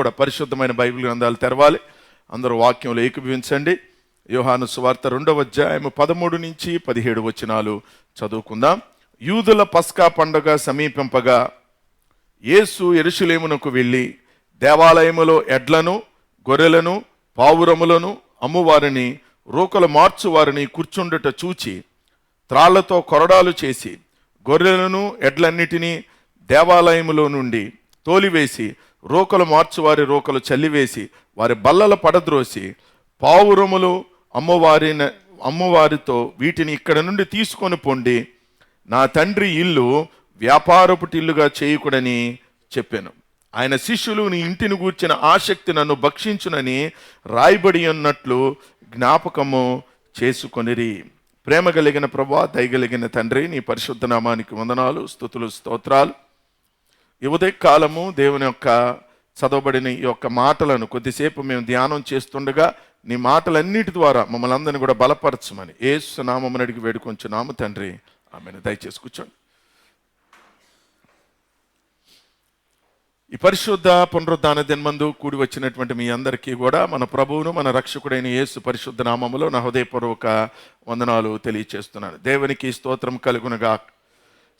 కూడా పరిశుద్ధమైన బైబిల్ గ్రంథాలు తెరవాలి. అందరూ వాక్యంలో ఏకీభవించండి. యోహాను సువార్త 2వ అధ్యాయము 13 నుంచి 17 వచనాలు చదువుకుందాం. యూదుల పస్కా పండుగ సమీపింపగా యేసు యెరూషలేమునకు వెళ్ళి దేవాలయములో ఎడ్లను గొర్రెలను పావురములను అమ్మువారిని రోకలు మార్చువారిని కూర్చుండుట చూచి త్రాళ్లతో కొరడాలు చేసి గొర్రెలను ఎడ్లన్నిటినీ దేవాలయములో నుండి తోలివేసి రోకలు మార్చువారి రోకలు చల్లివేసి వారి బల్లల పడద్రోసి పావురములు అమ్మవారితో వీటిని ఇక్కడ నుండి తీసుకొని పొండి, నా తండ్రి ఇల్లు వ్యాపారపుటిల్లుగా చేయకుడని చెప్పాను. ఆయన శిష్యులు నీ ఇంటిని గూర్చిన ఆసక్తి నన్ను భక్షించునని రాయబడి ఉన్నట్లు జ్ఞాపకము చేసుకొనిరి. ప్రేమ కలిగిన ప్రభువా, దయగలిగిన తండ్రి, నీ పరిశుద్ధ నామానికి వందనాలు, స్తుతులు, స్తోత్రాలు. ఈ ఉదయ కాలము దేవుని యొక్క చదవబడిన ఈ యొక్క మాటలను కొద్దిసేపు మేము ధ్యానం చేస్తుండగా నీ మాటలన్నిటి ద్వారా మమ్మల్ని అందరినీ కూడా బలపరచమని యేసు నామమున అడిగి వేడుకొంచున్నాము తండ్రి, ఆమేన్. దయచేసి కూర్చోండి. ఈ పరిశుద్ధ పునరుద్ధాన దినమందు కూడి వచ్చినటువంటి మీ అందరికీ కూడా మన ప్రభువును మన రక్షకుడైన యేసు పరిశుద్ధ నామములో నా హృదయపూర్వక వందనాలు తెలియచేస్తున్నాను. దేవునికి స్తోత్రం కలుగునుగా.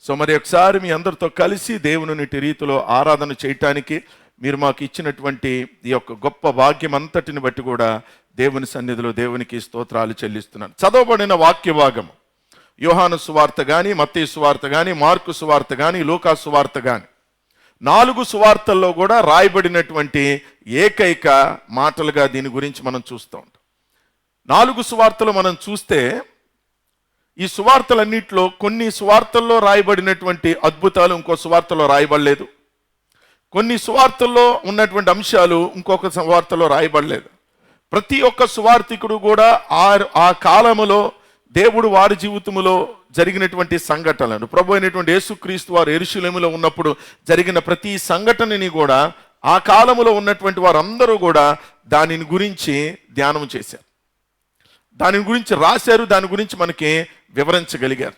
సో మరి ఒకసారి మీ అందరితో కలిసి దేవుని రీతిలో ఆరాధన చేయటానికి మీరు మాకు ఇచ్చినటువంటి ఈ యొక్క గొప్ప భాగ్యం అంతటిని బట్టి కూడా దేవుని సన్నిధిలో దేవునికి స్తోత్రాలు చెల్లిస్తున్నాను. చదవబడిన వాక్య భాగము యోహాను సువార్త కానీ, మత్తయి సువార్త కానీ, మార్కు సువార్త కానీ, లూకా సువార్త కానీ 4 సువార్తల్లో కూడా రాయబడినటువంటి ఏకైక మాటలుగా దీని గురించి మనం చూస్తూ ఉంటాం. 4 సువార్తలు మనం చూస్తే ఈ సువార్తలన్నింటిలో కొన్ని సువార్తల్లో రాయబడినటువంటి అద్భుతాలు ఇంకో సువార్తలో రాయబడలేదు. కొన్ని సువార్తల్లో ఉన్నటువంటి అంశాలు ఇంకొక సువార్తలో రాయబడలేదు. ప్రతి ఒక్క సువార్తికుడు కూడా ఆ కాలములో దేవుడు వారి జీవితంలో జరిగినటువంటి సంఘటనలను, ప్రభు అయినటువంటి యేసుక్రీస్తు వారు యెరూషలేములో ఉన్నప్పుడు జరిగిన ప్రతి సంఘటనని కూడా ఆ కాలములో ఉన్నటువంటి వారందరూ కూడా దానిని గురించి ధ్యానం చేశారు, దాని గురించి రాశారు, దాని గురించి మనకి వివరించగలిగారు.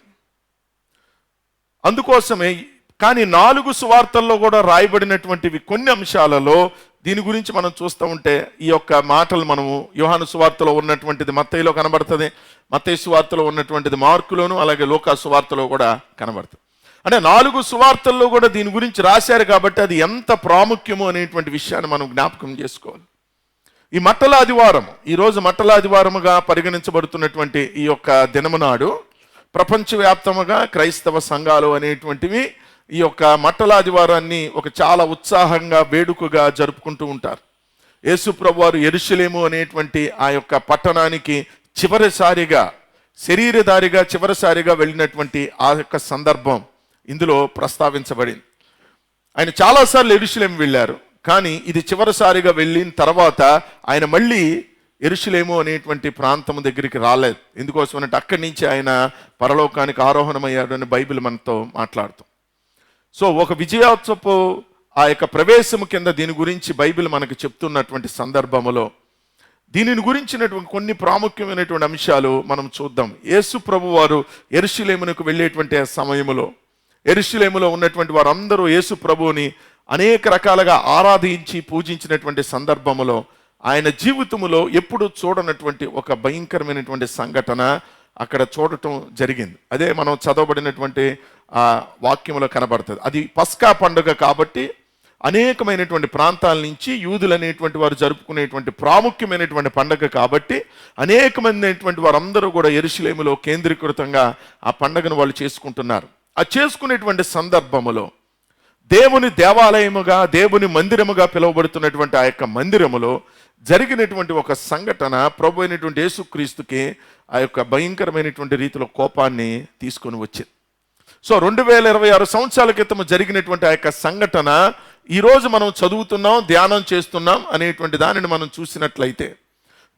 అందుకోసమే కానీ 4 సువార్తల్లో కూడా రాయబడినటువంటివి కొన్ని అంశాలలో దీని గురించి మనం చూస్తూ ఉంటే ఈ యొక్క మాటలు మనము యోహాను సువార్తలో ఉన్నటువంటిది మత్తయిలో కనబడుతుంది, మత్తయి సువార్తలో ఉన్నటువంటిది మార్కులోను, అలాగే లూకా సువార్తలో కూడా కనబడుతుంది. అంటే 4 సువార్తల్లో కూడా దీని గురించి రాశారు కాబట్టి అది ఎంత ప్రాముఖ్యమో అనేటువంటి విషయాన్ని మనం జ్ఞాపకం చేసుకోవాలి. ఈ మట్టల ఆదివారం, ఈరోజు మట్టల ఆదివారముగా పరిగణించబడుతున్నటువంటి ఈ యొక్క దినము నాడు ప్రపంచవ్యాప్తముగా క్రైస్తవ సంఘాలు అనేటువంటివి ఈ యొక్క మట్టల ఆదివారాన్ని ఒక చాలా ఉత్సాహంగా వేడుకగా జరుపుకుంటూ ఉంటారు. యేసు ప్రభువారు యెరూషలేము అనేటువంటి ఆ యొక్క పట్టణానికి చివరిసారిగా శరీరధారిగా చివరిసారిగా వెళ్ళినటువంటి ఆ యొక్క సందర్భం ఇందులో ప్రస్తావించబడింది. ఆయన చాలాసార్లు యెరూషలేము వెళ్ళారు, కానీ ఇది చివరిసారిగా వెళ్ళిన తర్వాత ఆయన మళ్ళీ యెరూషలేము అనేటువంటి ప్రాంతం దగ్గరికి రాలేదు. ఎందుకోసం అంటే అక్కడి నుంచి ఆయన పరలోకానికి ఆరోహణమయ్యాడు అని బైబిల్ మనతో మాట్లాడుతాం. సో ఒక విజయోత్సవపు ఆ యొక్క ప్రవేశము కింద దీని గురించి బైబిల్ మనకు చెప్తున్నటువంటి సందర్భంలో దీనిని గురించినటువంటి కొన్ని ప్రాముఖ్యమైనటువంటి అంశాలు మనం చూద్దాం. యేసు ప్రభు వారు యెరూషలేమునకు వెళ్ళేటువంటి సమయంలో యెరూషలేములో ఉన్నటువంటి వారందరూ యేసు ప్రభువుని అనేక రకాలుగా ఆరాధించి పూజించినటువంటి సందర్భంలో ఆయన జీవితంలో ఎప్పుడు చూడనటువంటి ఒక భయంకరమైనటువంటి సంఘటన అక్కడ చూడటం జరిగింది. అదే మనం చదవబడినటువంటి ఆ వాక్యంలో కనబడుతుంది. అది పస్కా పండుగ కాబట్టి అనేకమైనటువంటి ప్రాంతాల నుంచి యూదులు అనేటువంటి వారు జరుపుకునేటువంటి ప్రాముఖ్యమైనటువంటి పండుగ కాబట్టి అనేకమైనటువంటి వారందరూ కూడా యెరూషలేములో కేంద్రీకృతంగా ఆ పండుగను వాళ్ళు చేసుకుంటున్నారు. ఆ చేసుకునేటువంటి సందర్భములో దేవుని దేవాలయముగా, దేవుని మందిరముగా పిలువబడుతున్నటువంటి ఆ యొక్క మందిరములో జరిగినటువంటి ఒక సంఘటన ప్రభు అయినటువంటి యేసుక్రీస్తుకి ఆ యొక్క భయంకరమైనటువంటి రీతిలో కోపాన్ని తీసుకొని వచ్చింది. సో 2026 సంవత్సరాల క్రితం జరిగినటువంటి ఆ యొక్క సంఘటన ఈరోజు మనం చదువుతున్నాం, ధ్యానం చేస్తున్నాం అనేటువంటి దానిని మనం చూసినట్లయితే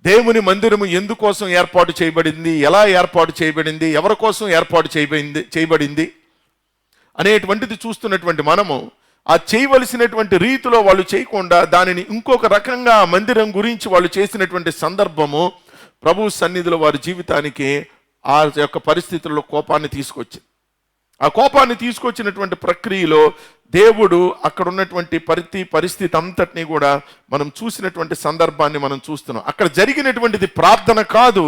దేవుని మందిరము ఎందుకోసం ఏర్పాటు చేయబడింది, ఎలా ఏర్పాటు చేయబడింది, ఎవరి కోసం ఏర్పాటు చేయబడింది అనేటువంటిది చూస్తున్నటువంటి మనము ఆ చేయవలసినటువంటి రీతిలో వాళ్ళు చేయకుండా దానిని ఇంకొక రకంగా మందిరం గురించి వాళ్ళు చేసినటువంటి సందర్భము ప్రభు సన్నిధిలో వారి జీవితానికి ఆ యొక్క పరిస్థితుల్లో కోపాన్ని తీసుకొచ్చింది. ఆ కోపాన్ని తీసుకొచ్చినటువంటి ప్రక్రియలో దేవుడు అక్కడ ఉన్నటువంటి పరిస్థితి అంతటినీ కూడా మనం చూసినటువంటి సందర్భాన్ని మనం చూస్తున్నాం. అక్కడ జరిగినటువంటిది ప్రార్థన కాదు,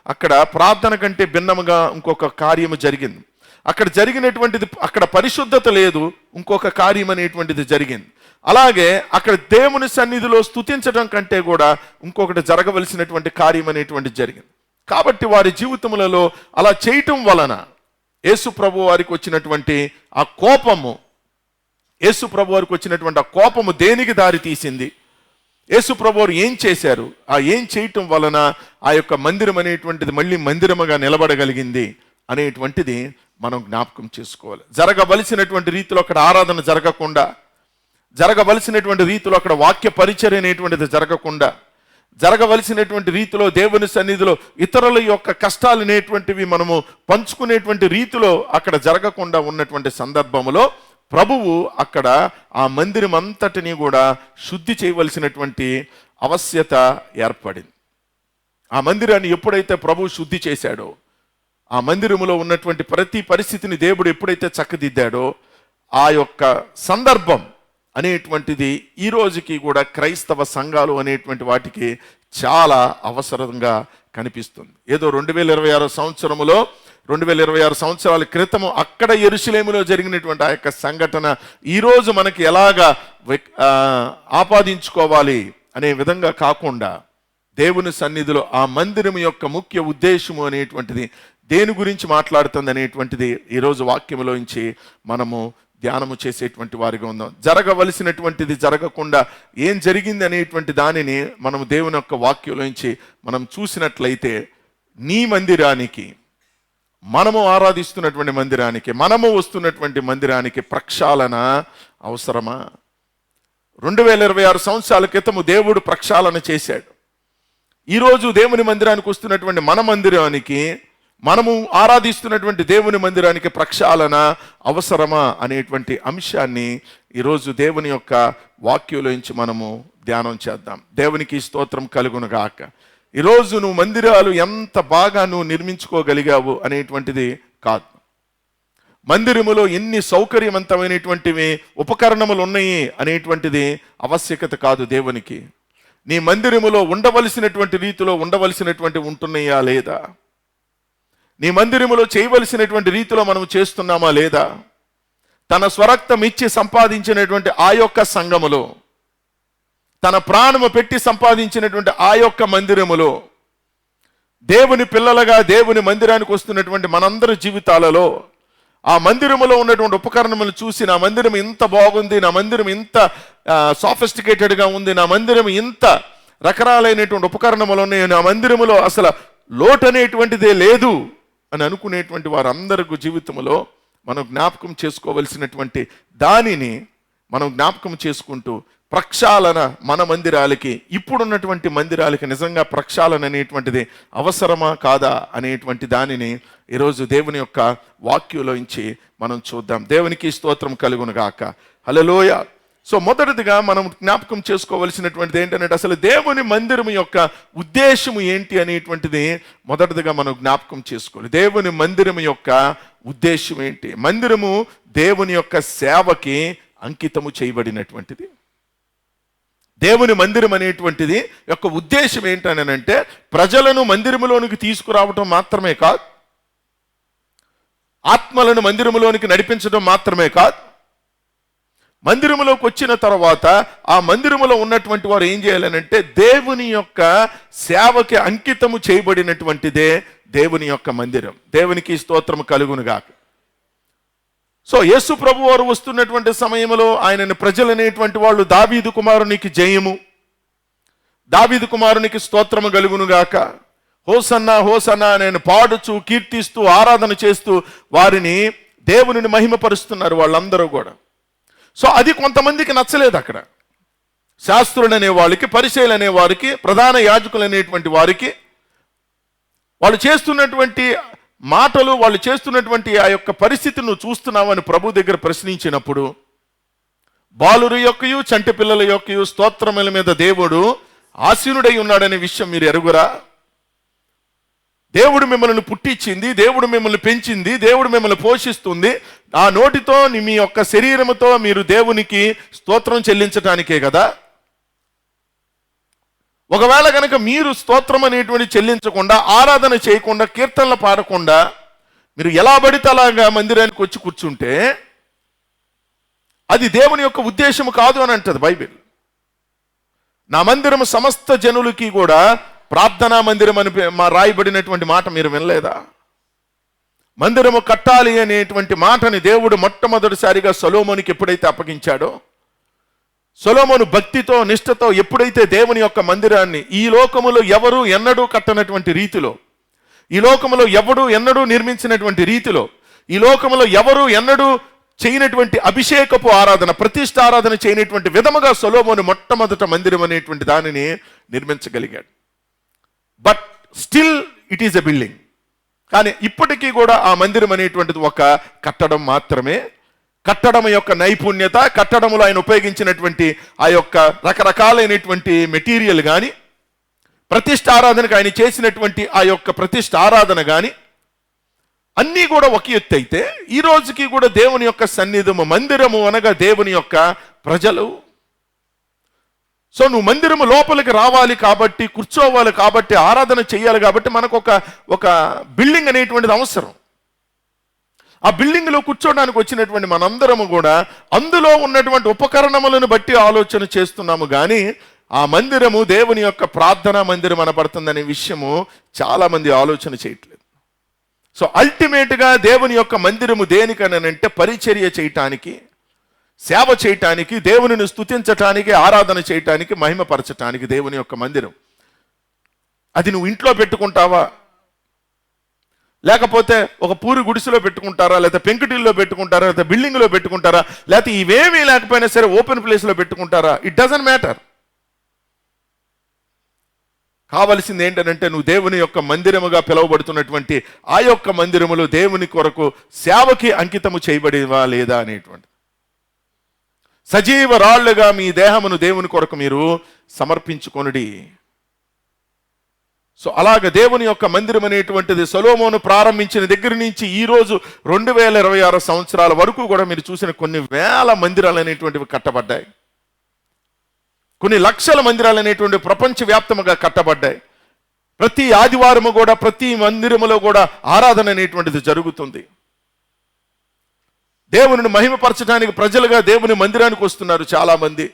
అక్కడ ప్రార్థన కంటే భిన్నముగా ఇంకొక కార్యము జరిగింది. అక్కడ జరిగినటువంటిది, అక్కడ పరిశుద్ధత లేదు, ఇంకొక కార్యం అనేటువంటిది జరిగింది. అలాగే అక్కడ దేవుని సన్నిధిలో స్తుతించడం కంటే కూడా ఇంకొకటి జరగవలసినటువంటి కార్యం అనేటువంటిది జరిగింది. కాబట్టి వారి జీవితములలో అలా చేయటం వలన యేసు ప్రభు వారికి వచ్చినటువంటి ఆ కోపము, యేసు ప్రభు వారికి వచ్చినటువంటి ఆ కోపము దేనికి దారి తీసింది, యేసు ప్రభు వారు ఏం చేశారు, ఆ ఏం చేయటం వలన ఆ యొక్క మందిరం అనేటువంటిది మళ్ళీ మందిరముగా నిలబడగలిగింది అనేటువంటిది మనం జ్ఞాపకం చేసుకోవాలి. జరగవలసినటువంటి రీతిలో అక్కడ ఆరాధన జరగకుండా, జరగవలసినటువంటి రీతిలో అక్కడ వాక్య పరిచర్య అనేటువంటిది జరగకుండా, జరగవలసినటువంటి రీతిలో దేవుని సన్నిధిలో ఇతరుల యొక్క కష్టాలు అనేటువంటివి మనము పంచుకునేటువంటి రీతిలో అక్కడ జరగకుండా ఉన్నటువంటి సందర్భంలో ప్రభువు అక్కడ ఆ మందిరం అంతటినీ కూడా శుద్ధి చేయవలసినటువంటి ఆవశ్యకత ఏర్పడింది. ఆ మందిరాన్ని ఎప్పుడైతే ప్రభువు శుద్ధి చేశాడో, ఆ మందిరములో ఉన్నటువంటి ప్రతి పరిస్థితిని దేవుడు ఎప్పుడైతే చక్కదిద్దాడో, ఆ యొక్క సందర్భం అనేటువంటిది ఈ రోజుకి కూడా క్రైస్తవ సంఘాలు అనేటువంటి వాటికి చాలా అవసరంగా కనిపిస్తుంది. ఏదో 2026 సంవత్సరములో 2026 సంవత్సరాల క్రితము అక్కడ యెరూషలేములో జరిగినటువంటి ఆ యొక్క సంఘటన ఈరోజు మనకి ఎలాగా ఆపాదించుకోవాలి అనే విధంగా కాకుండా, దేవుని సన్నిధిలో ఆ మందిరం యొక్క ముఖ్య ఉద్దేశము అనేటువంటిది దేని గురించి మాట్లాడుతుంది అనేటువంటిది ఈరోజు వాక్యములోంచి మనము ధ్యానము చేసేటువంటి వారిగా ఉందాం. జరగవలసినటువంటిది జరగకుండా ఏం జరిగింది అనేటువంటి దానిని మనము దేవుని యొక్క వాక్యంలోంచి మనం చూసినట్లయితే, నీ మందిరానికి, మనము ఆరాధిస్తున్నటువంటి మందిరానికి, మనము వస్తున్నటువంటి మందిరానికి ప్రక్షాళన అవసరమా? 2026 సంవత్సరాల క్రితము దేవుడు ప్రక్షాళన చేశాడు. ఈరోజు దేవుని మందిరానికి వస్తున్నటువంటి మన మందిరానికి, మనము ఆరాధిస్తున్నటువంటి దేవుని మందిరానికి ప్రక్షాళన అవసరమా అనేటువంటి అంశాన్ని ఈరోజు దేవుని యొక్క వాక్యంలోంచి మనము ధ్యానం చేద్దాం. దేవునికి స్తోత్రం కలుగునుగాక. ఈరోజు నువ్వు మందిరాలు ఎంత బాగా నువ్వు నిర్మించుకోగలిగావు అనేటువంటిది కాదు, మందిరములో ఎన్ని సౌకర్యవంతమైనటువంటివి ఉపకరణములు ఉన్నాయి అనేటువంటిది ఆవశ్యకత కాదు దేవునికి. నీ మందిరములో ఉండవలసినటువంటి రీతిలో ఉండవలసినటువంటి ఉంటున్నాయా లేదా, నీ మందిరములో చేయవలసినటువంటి రీతిలో మనం చేస్తున్నామా లేదా, తన స్వరక్తం ఇచ్చి సంపాదించినటువంటి ఆ యొక్క సంఘములో, తన ప్రాణము పెట్టి సంపాదించినటువంటి ఆ యొక్క మందిరములో, దేవుని పిల్లలుగా దేవుని మందిరానికి వస్తున్నటువంటి మనందరి జీవితాలలో ఆ మందిరములో ఉన్నటువంటి ఉపకరణములు చూసి, నా మందిరం ఇంత బాగుంది, నా మందిరం ఇంత సాఫిస్టికేటెడ్గా ఉంది, నా మందిరం ఇంత రకరాలైనటువంటి ఉపకరణములు ఉన్నాయి, నా మందిరములో అసలు లోటు అనేటువంటిదే లేదు అని అనుకునేటువంటి వారందరికీ జీవితంలో మనం జ్ఞాపకం చేసుకోవలసినటువంటి దానిని మనం జ్ఞాపకం చేసుకుంటూ, ప్రక్షాళన మన మందిరాలకి, ఇప్పుడున్నటువంటి మందిరాలకి నిజంగా ప్రక్షాళన అనేటువంటిది అవసరమా కాదా అనేటువంటి దానిని ఈరోజు దేవుని యొక్క వాక్యంలోంచి మనం చూద్దాం. దేవునికి స్తోత్రం కలుగునుగాక. హల్లెలూయా. సో మొదటిదిగా మనం జ్ఞాపకం చేసుకోవలసినటువంటిది ఏంటంటే, అసలు దేవుని మందిరం యొక్క ఉద్దేశము ఏంటి అనేటువంటిది మొదటిదిగా మనం జ్ఞాపకం చేసుకోవాలి. దేవుని మందిరం యొక్క ఉద్దేశం ఏంటి? మందిరము దేవుని యొక్క సేవకి అంకితము చేయబడినటువంటిది. దేవుని మందిరం అనేటువంటిది యొక్క ఉద్దేశం ఏంటనంటే, ప్రజలను మందిరములోనికి తీసుకురావటం మాత్రమే కాదు, ఆత్మలను మందిరములోనికి నడిపించడం మాత్రమే కాదు, మందిరములోకి వచ్చిన తర్వాత ఆ మందిరములో ఉన్నటువంటి వారు ఏం చేయాలనంటే, దేవుని యొక్క సేవకి అంకితము చేయబడినటువంటిదే దేవుని యొక్క మందిరం. దేవునికి స్తోత్రము కలుగునుగాక. సో యేసు ప్రభు వారు వస్తున్నటువంటి సమయంలో ఆయనను ప్రజలు అనేటువంటి వాళ్ళు, దావీదు కుమారునికి జయము, దావీదు కుమారునికి స్తోత్రము కలుగునుగాక, హోసన్నా హోసన్నా నేను పాడుచు కీర్తిస్తూ ఆరాధన చేస్తూ వారిని దేవునిని మహిమపరుస్తున్నారు వాళ్ళందరూ కూడా. సో అది కొంతమందికి నచ్చలేదు. అక్కడ శాస్త్రులు అనే వాళ్ళకి, పరిసయ్యులు అనే వారికి, ప్రధాన యాజకులు అనేటువంటి వారికి వాళ్ళు చేస్తున్నటువంటి మాటలు, వాళ్ళు చేస్తున్నటువంటి ఆ యొక్క పరిస్థితిని నువ్వు చూస్తున్నావని ప్రభు దగ్గర ప్రశ్నించినప్పుడు, బాలురు యొక్కయు చంటి పిల్లల యొక్కయు స్తోత్రముల మీద దేవుడు ఆసీనుడై ఉన్నాడనే విషయం మీరు ఎరుగురా? దేవుడు మిమ్మల్ని పుట్టించింది, దేవుడు మిమ్మల్ని పెంచింది, దేవుడు మిమ్మల్ని పోషిస్తుంది. ఆ నోటితో మీ యొక్క శరీరముతో మీరు దేవునికి స్తోత్రం చెల్లించటానికే కదా. ఒకవేళ కనుక మీరు స్తోత్రం అనేటువంటి చెల్లించకుండా, ఆరాధన చేయకుండా, కీర్తనలు పాడకుండా మీరు ఎలా పడితే అలాగా మందిరానికి వచ్చి కూర్చుంటే అది దేవుని యొక్క ఉద్దేశము కాదు అని అంటది బైబిల్. నా మందిరము సమస్త జనులకి కూడా ప్రార్థనా మందిరం అని రాయబడినటువంటి మాట మీరు వినలేదా? మందిరము కట్టాలి అనేటువంటి మాటని దేవుడు మొట్టమొదటిసారిగా సొలొమోనుకి ఎప్పుడైతే అప్పగించాడో, సొలొమోను భక్తితో నిష్ఠతో ఎప్పుడైతే దేవుని యొక్క మందిరాన్ని ఈ లోకములో ఎవరు ఎన్నడూ కట్టనటువంటి రీతిలో, ఈ లోకములో ఎవడు ఎన్నడూ నిర్మించినటువంటి రీతిలో, ఈ లోకములో ఎవరు ఎన్నడూ చేయనటువంటి అభిషేకపు ఆరాధన, ప్రతిష్ఠ ఆరాధన చేయనటువంటి విధముగా సొలొమోను మొట్టమొదట మందిరం అనేటువంటి దానిని నిర్మించగలిగాడు. But still it is a building. కానీ ఇప్పటికీ కూడా ఆ మందిరం అనేటువంటిది ఒక కట్టడం మాత్రమే. కట్టడం యొక్క నైపుణ్యత, కట్టడంలో ఆయన ఉపయోగించినటువంటి ఆ యొక్క రకరకాలైనటువంటి మెటీరియల్ కానీ, ప్రతిష్ఠ ఆరాధనకు ఆయన చేసినటువంటి ఆ యొక్క ప్రతిష్ఠ ఆరాధన కానీ అన్నీ కూడా ఒక ఎత్తు అయితే, ఈ రోజుకి కూడా దేవుని యొక్క సన్నిధము, మందిరము అనగా దేవుని యొక్క ప్రజలు. సో నువ్వు మందిరము లోపలికి రావాలి కాబట్టి, కూర్చోవాలి కాబట్టి, ఆరాధన చేయాలి కాబట్టి మనకు ఒక బిల్డింగ్ అనేటువంటిది అవసరం. ఆ బిల్డింగ్లో కూర్చోడానికి వచ్చినటువంటి మనందరము కూడా అందులో ఉన్నటువంటి ఉపకరణములను బట్టి ఆలోచన చేస్తున్నాము కానీ ఆ మందిరము దేవుని యొక్క ప్రార్థనా మందిరం అనబడుతుందనే విషయము చాలా మంది ఆలోచన చేయట్లేదు. సో అల్టిమేట్గా దేవుని యొక్క మందిరము దేనికనంటే పరిచర్య చేయటానికి, సేవ చేయటానికి, దేవునిని స్తుతించటానికి, ఆరాధన చేయటానికి, మహిమపరచటానికి దేవుని యొక్క మందిరం. అది నువ్వు ఇంట్లో పెట్టుకుంటావా, లేకపోతే ఒక పూరి గుడిసెలో పెట్టుకుంటారా, లేకపోతే పెంకుటిల్లో పెట్టుకుంటారా, లేకపోతే బిల్డింగ్లో పెట్టుకుంటారా, లేకపోతే ఇవేమీ లేకపోయినా సరే ఓపెన్ ప్లేస్లో పెట్టుకుంటారా, ఇట్ డజంట్ మ్యాటర్. కావలసింది ఏంటంటే నువ్వు దేవుని యొక్క మందిరముగా పిలువబడుతున్నటువంటి ఆ యొక్క మందిరములో దేవుని కొరకు సేవకి అంకితము చేయబడివా లేదా అనేటువంటి సజీవ రాళ్లుగా మీ దేహమును దేవుని కొరకు మీరు సమర్పించుకొనుడి. సో అలాగ దేవుని యొక్క మందిరం అనేటువంటిది సొలొమోను ప్రారంభించిన దగ్గర నుంచి ఈ రోజు 2026 సంవత్సరాల వరకు కూడా మీరు చూసిన కొన్ని వేల మందిరాలు అనేటువంటివి కట్టబడ్డాయి. కొన్ని లక్షల మందిరాలు అనేటువంటి ప్రపంచవ్యాప్తముగా కట్టబడ్డాయి. ప్రతి ఆదివారము కూడా ప్రతి మందిరములో కూడా ఆరాధన అనేటువంటిది జరుగుతుంది. దేవుని మహిమపరచడానికి ప్రజలుగా దేవుని మందిరానికి వస్తున్నారు చాలా మంది.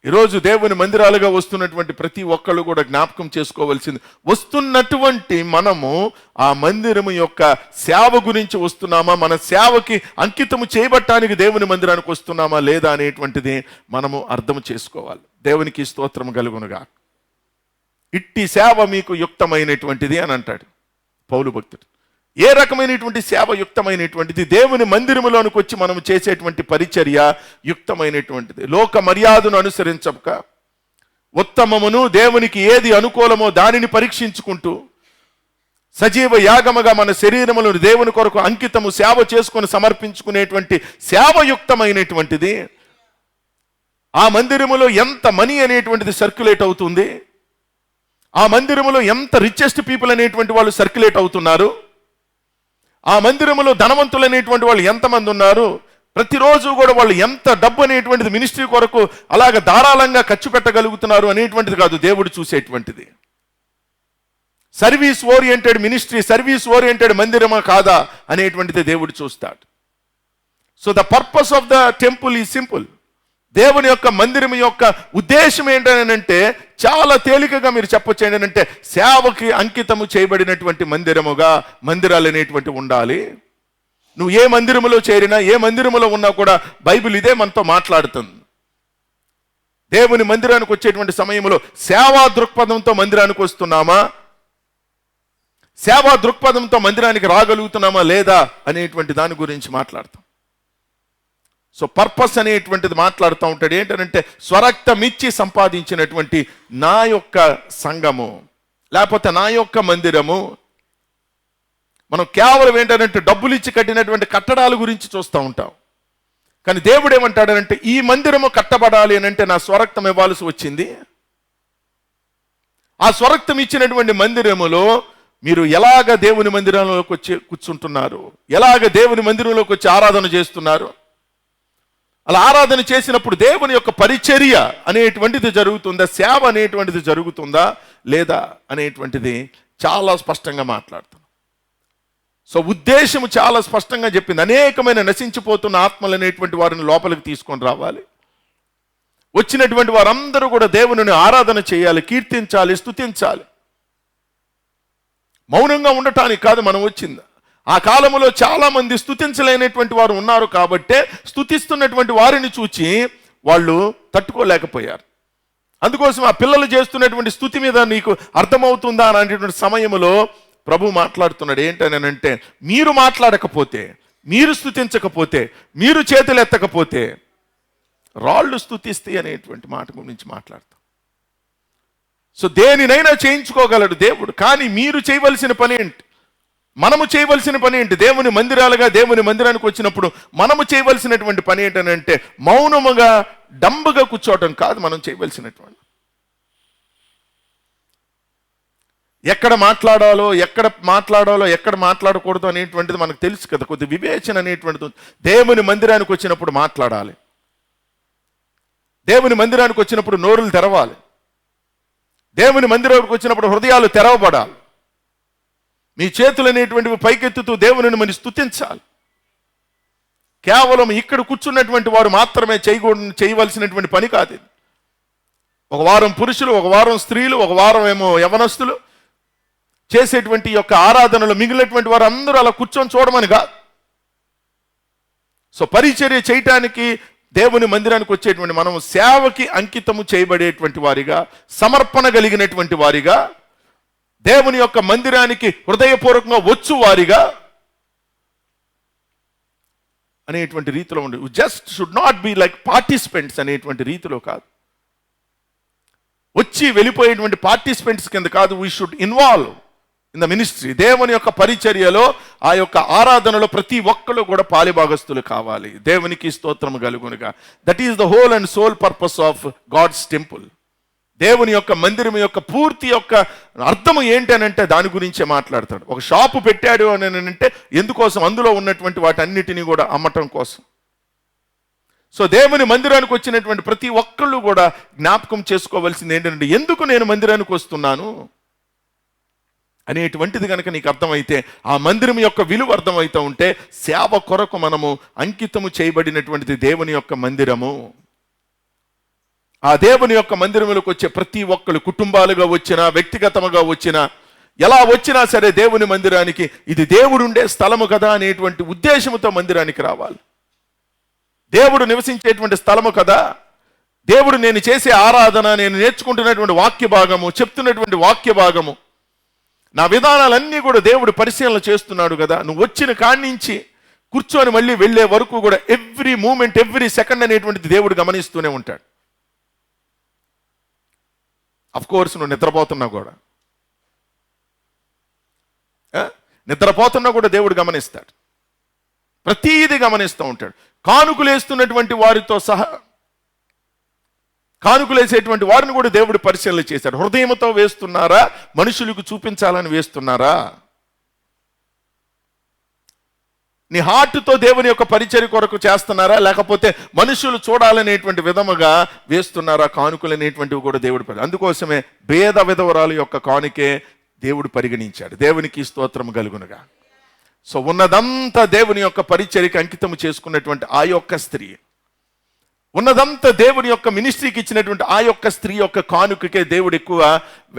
ఈరోజు దేవుని మందిరాలుగా వస్తున్నటువంటి ప్రతి ఒక్కళ్ళు కూడా జ్ఞాపకం చేసుకోవాల్సింది, వస్తున్నటువంటి మనము ఆ మందిరము యొక్క సేవ గురించి వస్తున్నామా, మన సేవకి అంకితము చేయబట్టానికి దేవుని మందిరానికి వస్తున్నామా లేదా అనేటువంటిది మనము అర్థం చేసుకోవాలి. దేవునికి స్తోత్రం కలుగునుగా. ఇట్టి సేవ మీకు యుక్తమైనటువంటిది అని అంటాడు పౌలు భక్తుడు. ఏ రకమైనటువంటి సేవ యుక్తమైనటువంటిది? దేవుని మందిరములోనికి వచ్చి మనం చేసేటువంటి పరిచర్య యుక్తమైనటువంటిది. లోక మర్యాదను అనుసరించక ఉత్తమమును దేవునికి ఏది అనుకూలమో దానిని పరీక్షించుకుంటూ సజీవ యాగముగా మన శరీరములను దేవుని కొరకు అంకితము సేవ చేసుకొని సమర్పించుకునేటువంటి సేవయుక్తమైనటువంటిది. ఆ మందిరములో ఎంత మనీ అనేటువంటిది సర్క్యులేట్ అవుతుంది, ఆ మందిరములో ఎంత రిచెస్ట్ పీపుల్ అనేటువంటి వాళ్ళు సర్క్యులేట్ అవుతున్నారు, ఆ మందిరములో ధనవంతులు అనేటువంటి వాళ్ళు ఎంతమంది ఉన్నారు, ప్రతిరోజు కూడా వాళ్ళు ఎంత డబ్బు అనేటువంటిది మినిస్ట్రీ కొరకు అలాగ ధారాళంగా ఖర్చు పెట్టగలుగుతున్నారు అనేటువంటిది కాదు దేవుడు చూసేటువంటిది. Service oriented ministry, service oriented మందిరమా కాదా అనేటువంటిది దేవుడు చూస్తాడు. So the purpose of the temple is simple. దేవుని యొక్క మందిరం యొక్క ఉద్దేశం ఏంటంటే చాలా తేలికగా మీరు చెప్పొచ్చు ఏంటంటే సేవకి అంకితము చేయబడినటువంటి మందిరాలు అనేటువంటి ఉండాలి. నువ్వు ఏ మందిరములో చేరినా, ఏ మందిరములో ఉన్నా కూడా బైబిల్ ఇదే మనతో మాట్లాడుతుంది. దేవుని మందిరానికి వచ్చేటువంటి సమయంలో సేవా దృక్పథంతో మందిరానికి వస్తున్నామా, సేవా దృక్పథంతో మందిరానికి రాగలుగుతున్నామా లేదా అనేటువంటి దాని గురించి మాట్లాడతాం. సో పర్పస్ అనేటువంటిది మాట్లాడుతూ ఉంటాడు. ఏంటంటే స్వరక్తమిచ్చి సంపాదించినటువంటి నా యొక్క సంఘము, లేకపోతే నా యొక్క మందిరము. మనం కేవలం ఏంటంటే డబ్బులు ఇచ్చి కట్టినటువంటి కట్టడాల గురించి చూస్తూ ఉంటాం. కానీ దేవుడు ఏమంటాడనంటే ఈ మందిరము కట్టబడాలి అని అంటే నా స్వరక్తం ఇవ్వాల్సి వచ్చింది. ఆ స్వరక్తం ఇచ్చినటువంటి మందిరములో మీరు ఎలాగ దేవుని మందిరంలోకి వచ్చి కూర్చుంటున్నారు, ఎలాగ దేవుని మందిరంలోకి వచ్చి ఆరాధన చేస్తున్నారు. అలా ఆరాధన చేసినప్పుడు దేవుని యొక్క పరిచర్య అనేటువంటిది జరుగుతుందా, సేవ అనేటువంటిది జరుగుతుందా లేదా అనేటువంటిది చాలా స్పష్టంగా మాట్లాడుతాం. సో ఉద్దేశం చాలా స్పష్టంగా చెప్పింది. అనేకమైన నశించిపోతున్న ఆత్మలు అనేటువంటి వారిని లోపలికి తీసుకొని రావాలి. వచ్చినటువంటి వారందరూ కూడా దేవుని ఆరాధన చేయాలి, కీర్తించాలి, స్తుతించాలి. మౌనంగా ఉండటానికి కాదు మనం వచ్చింది. ఆ కాలంలో చాలా మంది స్తుతించలేనటువంటి వారు ఉన్నారు కాబట్టే స్తుతిస్తున్నటువంటి వారిని చూచి వాళ్ళు తట్టుకోలేకపోయారు. అందుకోసం ఆ పిల్లలు చేస్తున్నటువంటి స్తుతి మీద నీకు అర్థమవుతుందా అనేటువంటి సమయంలో ప్రభు మాట్లాడుతున్నాడు. ఏంటనంటే, మీరు మాట్లాడకపోతే, మీరు స్తుతించకపోతే, మీరు చేతులు ఎత్తకపోతే రాళ్ళు స్తుతిస్తే అనేటువంటి మాట గురించి మాట్లాడతాం. సో దేనినైనా చేయించుకోగలడు దేవుడు. కానీ మీరు చేయవలసిన పని ఏంటి, మనము చేయవలసిన పని ఏంటి? దేవుని మందిరాలుగా దేవుని మందిరానికి వచ్చినప్పుడు మనము చేయవలసినటువంటి పని ఏంటనంటే, మౌనముగా డంబుగా కూర్చోవటం కాదు మనం చేయవలసినటువంటి. ఎక్కడ మాట్లాడాలో ఎక్కడ మాట్లాడకూడదు అనేటువంటిది మనకు తెలుసు కదా. కొద్ది వివేచన అనేటువంటిది. దేవుని మందిరానికి వచ్చినప్పుడు మాట్లాడాలి, దేవుని మందిరానికి వచ్చినప్పుడు నోరులు తెరవాలి, దేవుని మందిరానికి వచ్చినప్పుడు హృదయాలు తెరవబడాలి. మీ చేతులు అనేటువంటివి పైకెత్తుతూ దేవుని మనం స్తుతించాలి. కేవలం ఇక్కడ కూర్చున్నటువంటి వారు మాత్రమే చేయవలసినటువంటి పని కాదు. ఒక వారం పురుషులు, ఒక వారం స్త్రీలు, ఒక వారం ఏమో యవనస్తులు చేసేటువంటి యొక్క ఆరాధనలు మిగిలినటువంటి వారు అందరూ అలా కూర్చొని చూడమని కాదు. సో పరిచర్య చేయటానికి దేవుని మందిరానికి వచ్చేటువంటి మనం సేవకి అంకితము చేయబడేటువంటి వారిగా, సమర్పణ కలిగినటువంటి వారిగా, దేవుని యొక్క మందిరానికి హృదయపూర్వకంగా వచ్చు వారిగా అనేటువంటి రీతిలో ఉండి, just should not be like participants అనేటువంటి రీతిలో కాదు, వచ్చి వెళ్ళిపోయేటువంటి పార్టిసిపెంట్స్ కింద కాదు. We should involve in the ministry. దేవుని యొక్క పరిచర్యలో, ఆ యొక్క ఆరాధనలో ప్రతి ఒక్కరు కూడా పాలిభాగస్తులు కావాలి. దేవునికి స్తోత్రము కలుగునుగా. That is the whole and soul purpose of God's temple. దేవుని యొక్క మందిరం యొక్క పూర్తి యొక్క అర్థము ఏంటి అని అంటే దాని గురించే మాట్లాడతాడు. ఒక షాపు పెట్టాడు అని అంటే ఎందుకోసం? అందులో ఉన్నటువంటి వాటన్నిటినీ కూడా అమ్మటం కోసం. సో దేవుని మందిరానికి వచ్చినటువంటి ప్రతి ఒక్కళ్ళు కూడా జ్ఞాపకం చేసుకోవాల్సింది ఏంటంటే, ఎందుకు నేను మందిరానికి వస్తున్నాను అనేటువంటిది కనుక నీకు అర్థమైతే, ఆ మందిరం యొక్క విలువ అర్థమవుతూ ఉంటే, సేవ కొరకు మనము అంకితము చేయబడినటువంటిది దేవుని యొక్క మందిరము. ఆ దేవుని యొక్క మందిరంలోకి వచ్చే ప్రతి ఒక్కరు కుటుంబాలుగా వచ్చినా, వ్యక్తిగతముగా వచ్చినా, ఎలా వచ్చినా సరే దేవుని మందిరానికి ఇది దేవుడు ఉండే స్థలము కదా అనేటువంటి ఉద్దేశంతో మందిరానికి రావాలి. దేవుడు నివసించేటువంటి స్థలము కదా, దేవుడు నేను చేసే ఆరాధన, నేను నేర్చుకుంటున్నటువంటి వాక్య భాగము, చెప్తున్నటువంటి వాక్య భాగము, నా విధానాలన్నీ కూడా దేవుడు పరిశీలన చేస్తున్నాడు కదా. నువ్వు వచ్చిన కాడి నుంచి కూర్చొని మళ్ళీ వెళ్ళే వరకు కూడా ఎవ్రీ మూమెంట్, ఎవ్రీ సెకండ్ అనేటువంటిది దేవుడు గమనిస్తూనే ఉంటాడు. అఫ్ కోర్స్ నువ్వు నిద్రపోతున్నా కూడా దేవుడు గమనిస్తాడు. ప్రతీది గమనిస్తూ ఉంటాడు. కానుకలేస్తున్నటువంటి వారితో సహా, కానుకలేసేటువంటి వారిని కూడా దేవుడు పరిశీలన చేశాడు. హృదయంతో వేస్తున్నారా, మనుషులకు చూపించాలని వేస్తున్నారా? నీ హార్ట్తో దేవుని యొక్క పరిచర్య కొరకు చేస్తున్నారా, లేకపోతే మనుషులు చూడాలనేటువంటి విధముగా వేస్తున్నారా? కానుకలు అనేటువంటివి కూడా దేవుడు అందుకోసమే భేద విధవరాలు యొక్క కానుకే దేవుడు పరిగణించాడు. దేవునికి స్తోత్రము కలుగునుగా. సో ఉన్నదంతా దేవుని యొక్క పరిచర్యకి అంకితము చేసుకున్నటువంటి ఆ యొక్క స్త్రీ, ఉన్నదంతా దేవుని యొక్క మినిస్ట్రీకి ఇచ్చినటువంటి ఆ యొక్క స్త్రీ యొక్క కానుకకే దేవుడు ఎక్కువ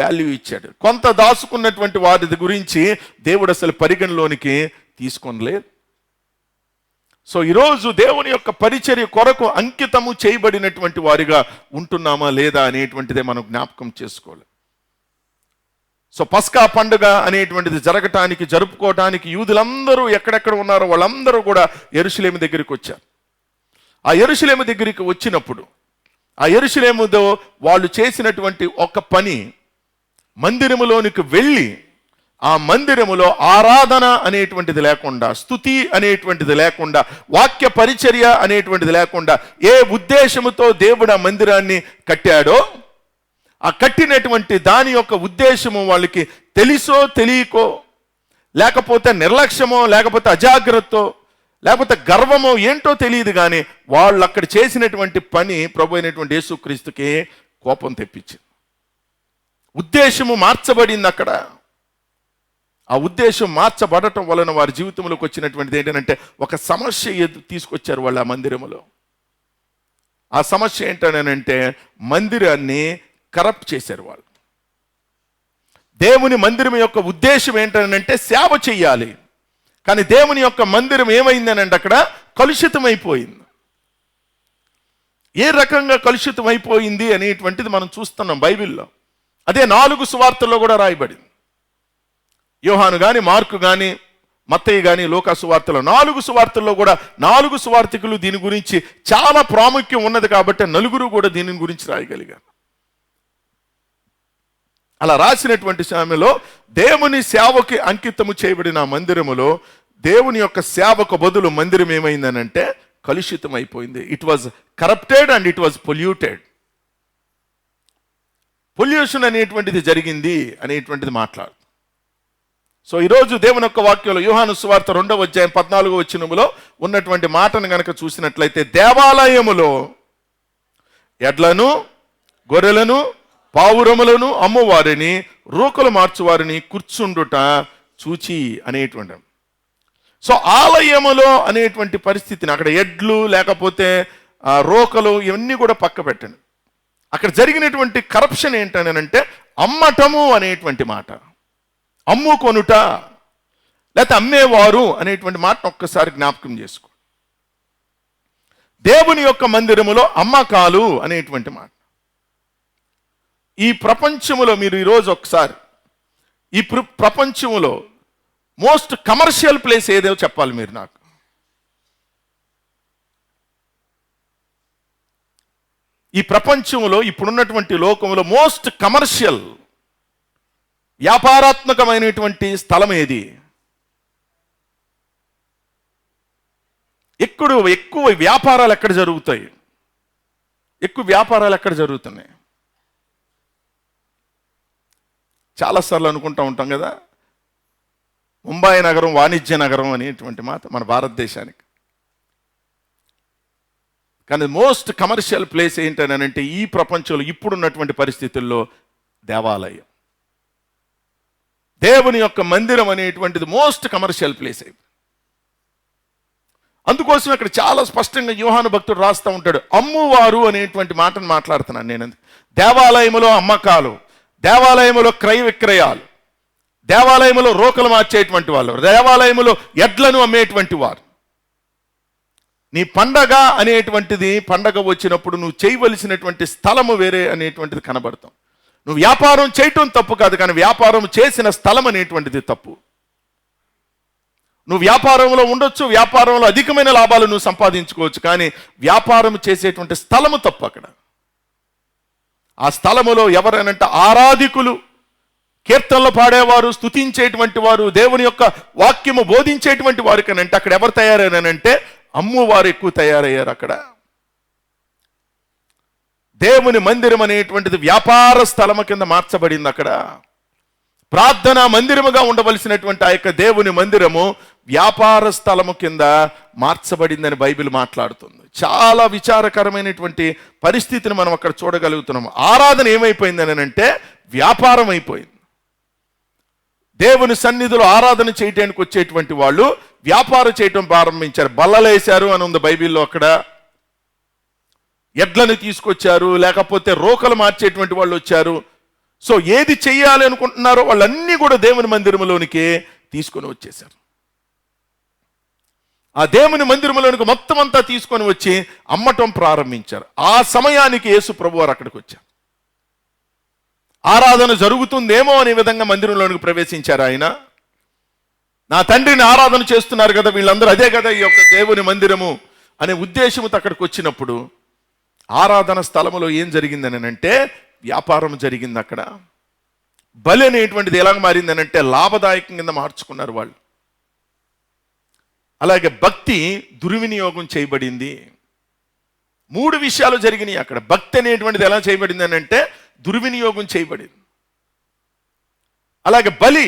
వాల్యూ ఇచ్చాడు. కొంత దాచుకున్నటువంటి వారి గురించి దేవుడు అసలు పరిగణలోనికి తీసుకోలేదు. సో ఈరోజు దేవుని యొక్క పరిచర్య కొరకు అంకితము చేయబడినటువంటి వారిగా ఉంటున్నామా లేదా అనేటువంటిదే మనం జ్ఞాపకం చేసుకోవాలి. సో పస్కా పండుగ అనేటువంటిది జరుపుకోవటానికి యూదులందరూ ఎక్కడెక్కడ ఉన్నారో వాళ్ళందరూ కూడా యెరూషలేము దగ్గరికి వచ్చారు. ఆ యెరూషలేము దగ్గరికి వచ్చినప్పుడు ఆ యెరూషలేములో వాళ్ళు చేసినటువంటి ఒక పని, మందిరములోనికి వెళ్ళి ఆ మందిరములో ఆరాధన అనేటువంటిది లేకుండా, స్తుతి అనేటువంటిది లేకుండా, వాక్య పరిచర్య అనేటువంటిది లేకుండా, ఏ ఉద్దేశముతో దేవుడు ఆ మందిరాన్ని కట్టాడో ఆ కట్టినటువంటి దాని యొక్క ఉద్దేశము వాళ్ళకి తెలుసో తెలియకో, లేకపోతే నిర్లక్ష్యమో, లేకపోతే అజాగ్రత్తో, లేకపోతే గర్వమో ఏంటో తెలియదు, కానీ వాళ్ళు అక్కడ చేసినటువంటి పని ప్రభు అయినటువంటి యేసుక్రీస్తుకి కోపం తెప్పించింది. ఉద్దేశము మార్చబడింది అక్కడ. ఆ ఉద్దేశం మార్చబడటం వలన వారి జీవితంలోకి వచ్చినటువంటిది ఏంటంటే ఒక సమస్య తీసుకొచ్చారు వాళ్ళు ఆ మందిరములో. ఆ సమస్య ఏంటనంటే మందిరాన్ని కరప్ట్ చేశారు వాళ్ళు. దేవుని మందిరం యొక్క ఉద్దేశం ఏంటనంటే సేవ చెయ్యాలి, కానీ దేవుని యొక్క మందిరం ఏమైందనంటే అక్కడ కలుషితమైపోయింది. ఏ రకంగా కలుషితమైపోయింది అనేటువంటిది మనం చూస్తున్నాం బైబిల్లో. అదే 4 సువార్తల్లో కూడా రాయబడింది. యోహాను కానీ, మార్కు కానీ, మత్తయి కానీ, లూకా సువార్తలో 4 సువార్తల్లో కూడా 4 సువార్తికులు దీని గురించి చాలా ప్రాముఖ్యం ఉన్నది కాబట్టి నలుగురు కూడా దీని గురించి రాయగలిగారు. అలా రాసినటువంటి సమయంలో దేవుని సేవకి అంకితము చేయబడిన మందిరములో దేవుని యొక్క సేవకు బదులు మందిరం ఏమైందనంటే కలుషితం అయిపోయింది. It was corrupted and it was polluted. Pollution అనేటువంటిది జరిగింది అనేటువంటిది మాట్లాడు. సో ఈరోజు దేవుని యొక్క వాక్యంలో యోహాను సువార్త 2వ అధ్యాయం 14వ వచనములో ఉన్నటువంటి మాటను గనక చూసినట్లయితే, దేవాలయములో ఎడ్లను, గొర్రెలను, పావురములను అమ్మువారిని, రూకలు మార్చువారిని కూర్చుండుట చూచి అనేటువంటి. సో ఆలయములో అనేటువంటి పరిస్థితిని అక్కడ ఎడ్లు లేకపోతే రోకలు ఇవన్నీ కూడా పక్క పెట్టండి. అక్కడ జరిగినటువంటి కరప్షన్ ఏంటనంటే అమ్మటము అనేటువంటి మాట, అమ్ముకొనుట లేకపోతే అమ్మేవారు అనేటువంటి మాటను ఒక్కసారి జ్ఞాపకం చేసుకో. దేవుని యొక్క మందిరములో అమ్మకాలు అనేటువంటి మాట. ఈ ప్రపంచములో మీరు ఈరోజు ఒకసారి ఈ ప్రపంచములో మోస్ట్ కమర్షియల్ ప్లేస్ ఏదో చెప్పాలి మీరు నాకు. ఈ ప్రపంచంలో ఇప్పుడున్నటువంటి లోకంలో మోస్ట్ కమర్షియల్ వ్యాపారాత్మకమైనటువంటి స్థలం ఏది? ఎక్కువ వ్యాపారాలు ఎక్కడ జరుగుతాయి? ఎక్కువ వ్యాపారాలు ఎక్కడ జరుగుతున్నాయి? చాలాసార్లు అనుకుంటూ ఉంటాం కదా, ముంబై నగరం వాణిజ్య నగరం అనేటువంటి మాట మన భారతదేశానికి. కానీ మోస్ట్ కమర్షియల్ ప్లేస్ ఏంటనంటే ఈ ప్రపంచంలో ఇప్పుడున్నటువంటి పరిస్థితుల్లో దేవాలయం, దేవుని యొక్క మందిరం అనేటువంటిది మోస్ట్ కమర్షియల్ ప్లేస్ అయిపోయింది. అందుకోసం ఇక్కడ చాలా స్పష్టంగా యోహాను భక్తుడు రాస్తూ ఉంటాడు, అమ్మువారు అనేటువంటి మాటను మాట్లాడుతున్నాను నేను. దేవాలయములో అమ్మకాలు, దేవాలయములో క్రయ విక్రయాలు, దేవాలయములో రోకలు మార్చేటువంటి వాళ్ళు, దేవాలయములో ఎడ్లను అమ్మేటువంటి వారు. నీ పండగ అనేటువంటిది, పండగ వచ్చినప్పుడు నువ్వు చేయవలసినటువంటి స్థలము వేరే అనేటువంటిది కనబడతాం. నువ్వు వ్యాపారం చేయటం తప్పు కాదు, కానీ వ్యాపారం చేసిన స్థలం అనేటువంటిది తప్పు. నువ్వు వ్యాపారంలో ఉండొచ్చు, వ్యాపారంలో అధికమైన లాభాలు నువ్వు సంపాదించుకోవచ్చు, కానీ వ్యాపారం చేసేటువంటి స్థలము తప్పు. అక్కడ ఆ స్థలములో ఎవరనంటే ఆరాధికులు, కీర్తనలు పాడేవారు, స్తుతించేటువంటి వారు, దేవుని యొక్క వాక్యము బోధించేటువంటి వారు కనంటే అక్కడ ఎవరు తయారయ్యారంటే అమ్మువారు ఎక్కువ తయారయ్యారు. అక్కడ దేవుని మందిరం అనేటువంటిది వ్యాపార స్థలము కింద మార్చబడింది. అక్కడ ప్రార్థనా మందిరముగా ఉండవలసినటువంటి ఆ యొక్క దేవుని మందిరము వ్యాపార స్థలము కింద మార్చబడిందని బైబిల్ మాట్లాడుతుంది. చాలా విచారకరమైనటువంటి పరిస్థితిని మనం అక్కడ చూడగలుగుతున్నాము. ఆరాధన ఏమైపోయిందని అంటే వ్యాపారం అయిపోయింది. దేవుని సన్నిధిలో ఆరాధన చేయడానికి వచ్చేటువంటి వాళ్ళు వ్యాపారం చేయటం ప్రారంభించారు. బల్లలేశారు అని ఉంది బైబిల్లో. అక్కడ ఎడ్లను తీసుకొచ్చారు, లేకపోతే రోకలు మార్చేటువంటి వాళ్ళు వచ్చారు. సో ఏది చెయ్యాలి అనుకుంటున్నారో వాళ్ళన్నీ కూడా దేవుని మందిరంలోనికి తీసుకొని వచ్చేశారు. ఆ దేవుని మందిరంలోనికి మొత్తం అంతా తీసుకొని వచ్చి అమ్మటం ప్రారంభించారు. ఆ సమయానికి యేసు ప్రభువారు అక్కడికి వచ్చారు. ఆరాధన జరుగుతుందేమో అనే విధంగా మందిరంలోనికి ప్రవేశించారు. ఆయన నా తండ్రిని ఆరాధన చేస్తున్నారు కదా వీళ్ళందరూ, అదే కదా ఈ యొక్క దేవుని మందిరము అనే ఉద్దేశంతో అక్కడికి వచ్చినప్పుడు ఆరాధన స్థలములో ఏం జరిగిందని అంటే వ్యాపారం జరిగింది. అక్కడ బలి అనేటువంటిది ఎలా మారిందని అంటే లాభదాయకం కింద మార్చుకున్నారు వాళ్ళు. అలాగే భక్తి దుర్వినియోగం చేయబడింది. 3 విషయాలు జరిగినాయి అక్కడ. భక్తి అనేటువంటిది ఎలా చేయబడింది అని అంటే దుర్వినియోగం చేయబడింది. అలాగే బలి,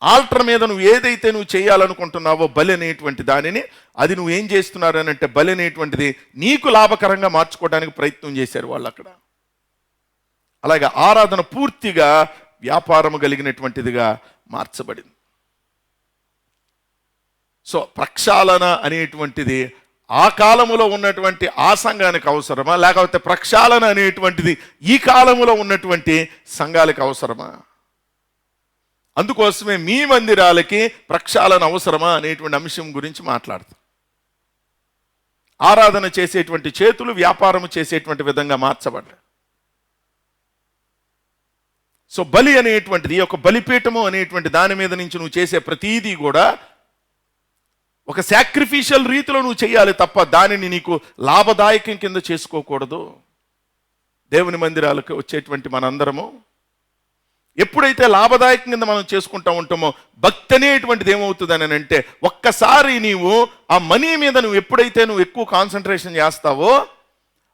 ఆల్టర్ మీద నువ్వు ఏదైతే నువ్వు చేయాలనుకుంటున్నావో బలి అనేటువంటి దానిని, అది నువ్వు ఏం చేస్తున్నారని అంటే బలి అనేటువంటిది నీకు లాభకరంగా మార్చుకోవడానికి ప్రయత్నం చేశారు వాళ్ళు అక్కడ. అలాగే ఆరాధన పూర్తిగా వ్యాపారము కలిగినటువంటిదిగా మార్చబడింది. సో ప్రక్షాళన అనేటువంటిది ఆ కాలములో ఉన్నటువంటి ఆ సంఘానికి అవసరమా, లేకపోతే ప్రక్షాళన అనేటువంటిది ఈ కాలములో ఉన్నటువంటి సంఘాలకు అవసరమా? అందుకోసమే మీ మందిరాలకి ప్రక్షాళన అవసరమా అనేటువంటి అంశం గురించి మాట్లాడతాం. ఆరాధన చేసేటువంటి చేతులు వ్యాపారం చేసేటువంటి విధంగా మార్చబడ్డాయి. సో బలి అనేటువంటిది, ఒక బలిపీఠము అనేటువంటి దాని మీద నుంచి నువ్వు చేసే ప్రతీదీ కూడా ఒక సాక్రిఫిషియల్ రీతిలో నువ్వు చేయాలి తప్ప దానిని నీకు లాభదాయకం కింద చేసుకోకూడదు. దేవుని మందిరాలకు వచ్చేటువంటి మనందరము ఎప్పుడైతే లాభదాయకం కింద మనం చేసుకుంటా ఉంటామో, భక్తి అనేటువంటిది ఏమవుతుందని అంటే, ఒక్కసారి నీవు ఆ మనీ మీద నువ్వు ఎప్పుడైతే నువ్వు ఎక్కువ కాన్సన్ట్రేషన్ చేస్తావో,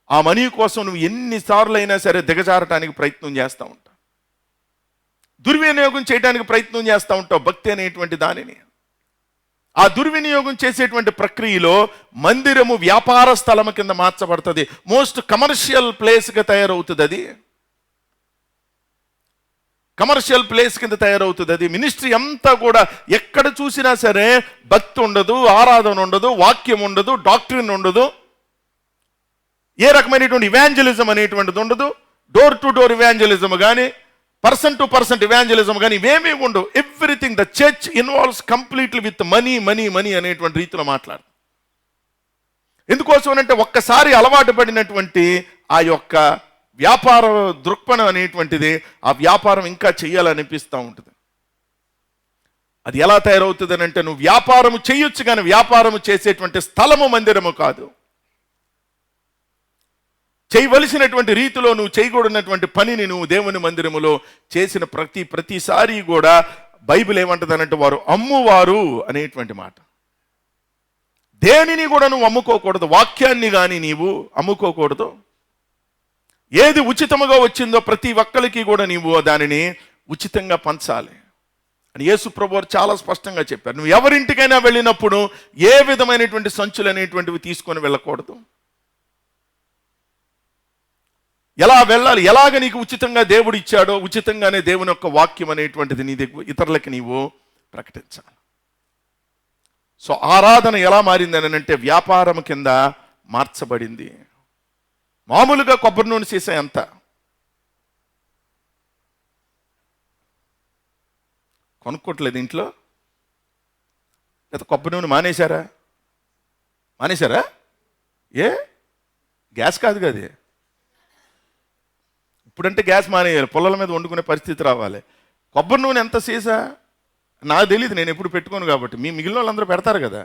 ఆ మనీ కోసం నువ్వు ఎన్నిసార్లు అయినా సరే దిగజారటానికి ప్రయత్నం చేస్తూ ఉంటావు, దుర్వినియోగం చేయడానికి ప్రయత్నం చేస్తూ ఉంటావు భక్తి అనేటువంటి దానిని. ఆ దుర్వినియోగం చేసేటువంటి ప్రక్రియలో మందిరము వ్యాపార స్థలము కింద మార్చబడుతుంది. మోస్ట్ కమర్షియల్ ప్లేస్గా తయారవుతుంది. అది కమర్షియల్ ప్లేస్ కింద తయారవుతుంది. అది మినిస్ట్రీ అంతా కూడా ఎక్కడ చూసినా సరే భక్తి ఉండదు, ఆరాధన ఉండదు, వాక్యం ఉండదు, డాక్ట్రిన్ ఉండదు, ఏ రకమైనటువంటి ఇవాంజలిజం అనేటువంటిది ఉండదు. డోర్ టు డోర్ ఇవాంజలిజం కానీ, పర్సన్ టు పర్సన్ ఇవాంజలిజం కానీ ఇవేమీ ఉండవు. Everything the church involves completely with money money money అనేటువంటి రీతిలో మాట్లాడు. ఎందుకోసం అంటే ఒక్కసారి అలవాటు పడినటువంటి ఆ యొక్క వ్యాపార దృక్పథం అనేటువంటిది, ఆ వ్యాపారం ఇంకా చెయ్యాలనిపిస్తూ ఉంటుంది. అది ఎలా తయారవుతుంది అని అంటే, నువ్వు వ్యాపారము చేయొచ్చు కానీ వ్యాపారము చేసేటువంటి స్థలము మందిరము కాదు. చేయవలసినటువంటి రీతిలో నువ్వు చేయకూడనటువంటి పనిని నువ్వు దేవుని మందిరములో చేసిన ప్రతిసారి కూడా బైబిల్ ఏమంటుందనంటే, వారు అమ్మువారు అనేటువంటి మాట. దేనిని కూడా నువ్వు అమ్ముకోకూడదు, వాక్యాన్ని కానీ నీవు అమ్ముకోకూడదు. ఏది ఉచితముగా వచ్చిందో ప్రతి ఒక్కరికి కూడా నీవు దానిని ఉచితంగా పంచాలి అని యేసు ప్రభువు చాలా స్పష్టంగా చెప్పారు. నువ్వు ఎవరింటికైనా వెళ్ళినప్పుడు ఏ విధమైనటువంటి సంచులు అనేటువంటివి తీసుకొని వెళ్ళకూడదు. ఎలా వెళ్ళాలి, ఎలాగ నీకు ఉచితంగా దేవుడు ఇచ్చాడో ఉచితంగానే దేవుని యొక్క వాక్యం అనేటువంటిది నీ దగ్గర ఇతరులకి నీవు ప్రకటించాలి. సో ఆరాధన ఎలా మారిందని అంటే వ్యాపారం కింద మార్చబడింది. మామూలుగా కొబ్బరి నూనె సీసా ఎంత? కొనుక్కోట్లేదు ఇంట్లో, లేదా కొబ్బరి నూనె మానేశారా? ఏ గ్యాస్ కాదు కదా, ఇప్పుడంటే గ్యాస్ మానేయాలి, పొలాల మీద వండుకునే పరిస్థితి రావాలి. కొబ్బరి నూనె ఎంత సీసా నాకు తెలియదు, నేను ఎప్పుడు పెట్టుకోను కాబట్టి. మీ మిగిలిన వాళ్ళందరూ పెడతారు కదా.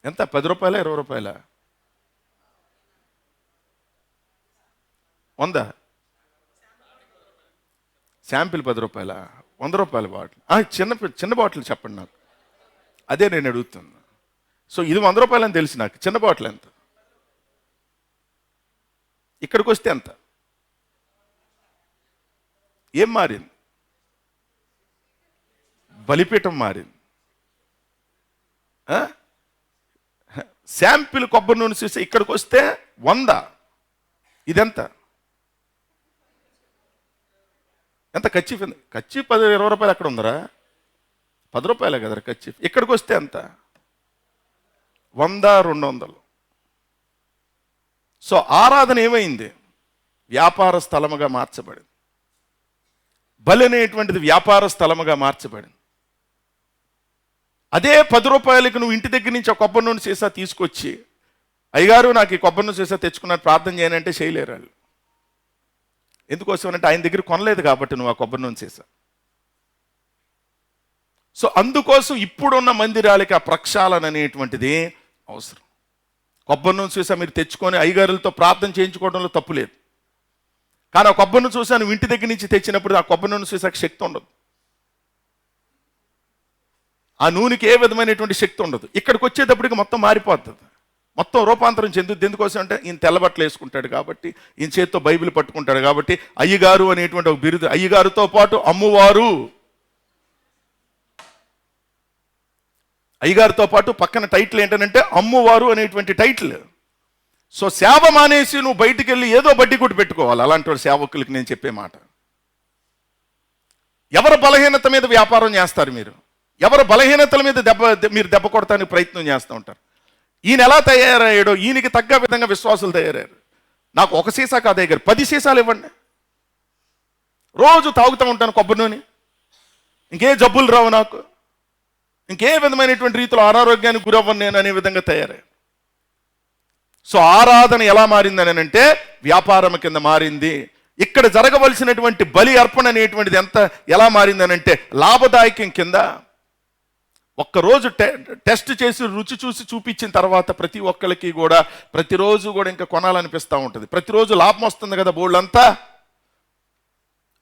ఎంత, 10 రూపాయలా 20 రూపాయలా? 100 శాంపిల్ 10 రూపాయలా? 100 రూపాయల బాటిల్. చిన్న బాటిల్ చెప్పండి నాకు, అదే నేను అడుగుతున్నా. సో ఇది 100 రూపాయలు అని తెలిసి నాకు, చిన్న బాటిల్ ఎంత? ఇక్కడికి వస్తే ఎంత? ఏం మారింది? బలిపీఠం మారింది. శాంపిల్ కొబ్బరి నూనె చూసి ఇక్కడికి వస్తే 100. ఇదెంత? ఎంత? కచ్చిఫ్ 10-20 రూపాయలు అక్కడ ఉందరా? 10 రూపాయలే కదరా కచ్చిఫ్. ఇక్కడికి వస్తే ఎంత? 100-200. సో ఆరాధన ఏమైంది? వ్యాపార స్థలముగా మార్చబడింది. బలి అనేటువంటిది వ్యాపార స్థలముగా మార్చబడింది. అదే 10 రూపాయలకి నువ్వు ఇంటి దగ్గర నుంచి ఆ కొబ్బరి నూనె సీసా తీసుకొచ్చి, అయ్యగారు నాకు ఈ కొబ్బరి నూనె సీసా తెచ్చుకున్నాను ప్రార్థన చేయనంటే చేయలేరు వాళ్ళు. ఎందుకోసం అంటే ఆయన దగ్గర కొనలేదు కాబట్టి నువ్వు ఆ కొబ్బరి నూనె సీసా. సో అందుకోసం ఇప్పుడున్న మందిరాలకి ఆ ప్రక్షాళన అనేటువంటిది అవసరం. కొబ్బరి నూనె సీసా మీరు తెచ్చుకొని అయ్యగారులతో ప్రార్థన చేయించుకోవడంలో తప్పు లేదు. కానీ ఆ కొబ్బరి నూనె సీసా నువ్వు ఇంటి దగ్గర నుంచి తెచ్చినప్పుడు ఆ కొబ్బరి నూనె సీసాకి శక్తి ఉండదు. ఆ నూనెకి ఏ విధమైనటువంటి శక్తి ఉండదు. ఇక్కడికి వచ్చేటప్పటికి మొత్తం మారిపోతుంది. మొత్తం రూపాంతరం చెందుద్ది. ఎందుకోసం అంటే ఈయన తెల్లబట్టలు వేసుకుంటాడు కాబట్టి, ఈయన చేతితో బైబిల్ పట్టుకుంటాడు కాబట్టి అయ్యగారు అనేటువంటి ఒక బిరుదు. అయ్యగారితో పాటు అమ్మువారు, అయ్యగారితో పాటు పక్కన టైటిల్ ఏంటంటే అమ్మువారు అనేటువంటి టైటిల్. సో సేవ మానేసి నువ్వు బయటికి వెళ్ళి ఏదో బడ్డీ కొట్టి పెట్టుకోవాలి. అలాంటి సేవకులకి నేను చెప్పే మాట, ఎవరి బలహీనత మీద వ్యాపారం చేస్తారు మీరు? ఎవరి బలహీనతల మీద మీరు దెబ్బ కొడటానికి ప్రయత్నం చేస్తూ ఉంటారు. ఈయన ఎలా తయారయ్యాడో ఈయనకి తగ్గ విధంగా విశ్వాసులు తయారయ్యారు. నాకు ఒక సీసా కాదు దగ్గర 10 సీసాలు ఇవ్వండి, రోజు తాగుతూ ఉంటాను కొబ్బరి నూనె, ఇంకే జబ్బులు రావు నాకు, ఇంకే విధమైనటువంటి రీతిలో అనారోగ్యానికి గురవ్వను నేను అనే విధంగా తయారయ్యారు. సో ఆరాధన ఎలా మారిందని అంటే వ్యాపారం కింద మారింది. ఇక్కడ జరగవలసినటువంటి బలి అర్పణ అనేటువంటిది ఎలా మారిందనంటే లాభదాయకం కింద. ఒక్కరోజు టెస్ట్ చేసి రుచి చూసి చూపించిన తర్వాత ప్రతి ఒక్కరికి కూడా ప్రతిరోజు కూడా ఇంకా కొనాలనిపిస్తూ ఉంటుంది. ప్రతిరోజు లాభం వస్తుంది కదా బోళ్ళంతా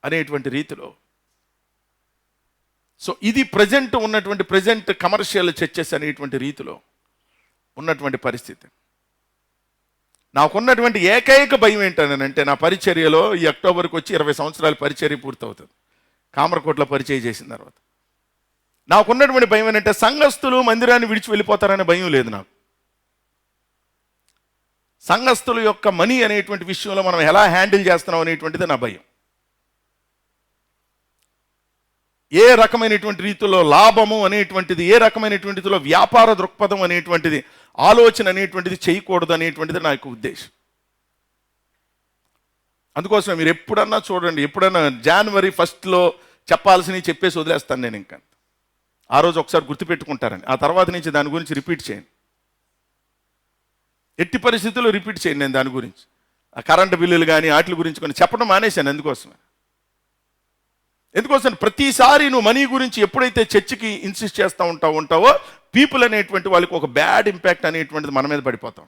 అనేటువంటి రీతిలో. సో ఇది ప్రజెంట్ కమర్షియల్ చర్చెస్ అనేటువంటి రీతిలో ఉన్నటువంటి పరిస్థితి. నాకున్నటువంటి ఏకైక భయం ఏంటనంటే నా పరిచర్యలో ఈ అక్టోబర్కి వచ్చి 20 సంవత్సరాల పరిచర్య పూర్తవుతుంది. కామరకోటలో పరిచయం చేసిన తర్వాత నాకున్నటువంటి భయం ఏంటంటే సంఘస్థులు మందిరాన్ని విడిచి వెళ్ళిపోతారనే భయం లేదు నాకు. సంఘస్థుల యొక్క మనీ అనేటువంటి విషయంలో మనం ఎలా హ్యాండిల్ చేస్తున్నాం అనేటువంటిది నా భయం. ఏ రకమైనటువంటి రీతిలో లాభము అనేటువంటిది, ఏ రకమైనటువంటి రీతిలో వ్యాపార దృక్పథం అనేటువంటిది, ఆలోచన అనేటువంటిది చేయకూడదు అనేటువంటిది నా యొక్క ఉద్దేశం. అందుకోసం మీరు ఎప్పుడన్నా చూడండి, ఎప్పుడన్నా జనవరి 1 చెప్పాల్సినవి చెప్పేసి వదిలేస్తాను నేను. ఇంకా ఆ రోజు ఒకసారి గుర్తుపెట్టుకుంటారని, ఆ తర్వాత నుంచి దాని గురించి రిపీట్ చేయండి. ఎట్టి పరిస్థితుల్లో రిపీట్ చేయండి. నేను దాని గురించి ఆ కరెంటు బిల్లులు కానీ వాటి గురించి కొన్ని చెప్పడం మానేశాను. ఎందుకోసం ప్రతిసారి నువ్వు మనీ గురించి ఎప్పుడైతే చర్చికి ఇన్సిస్ట్ చేస్తూ ఉంటావో పీపుల్ అనేటువంటి వాళ్ళకి ఒక బ్యాడ్ ఇంపాక్ట్ అనేటువంటిది మన మీద పడిపోతాం.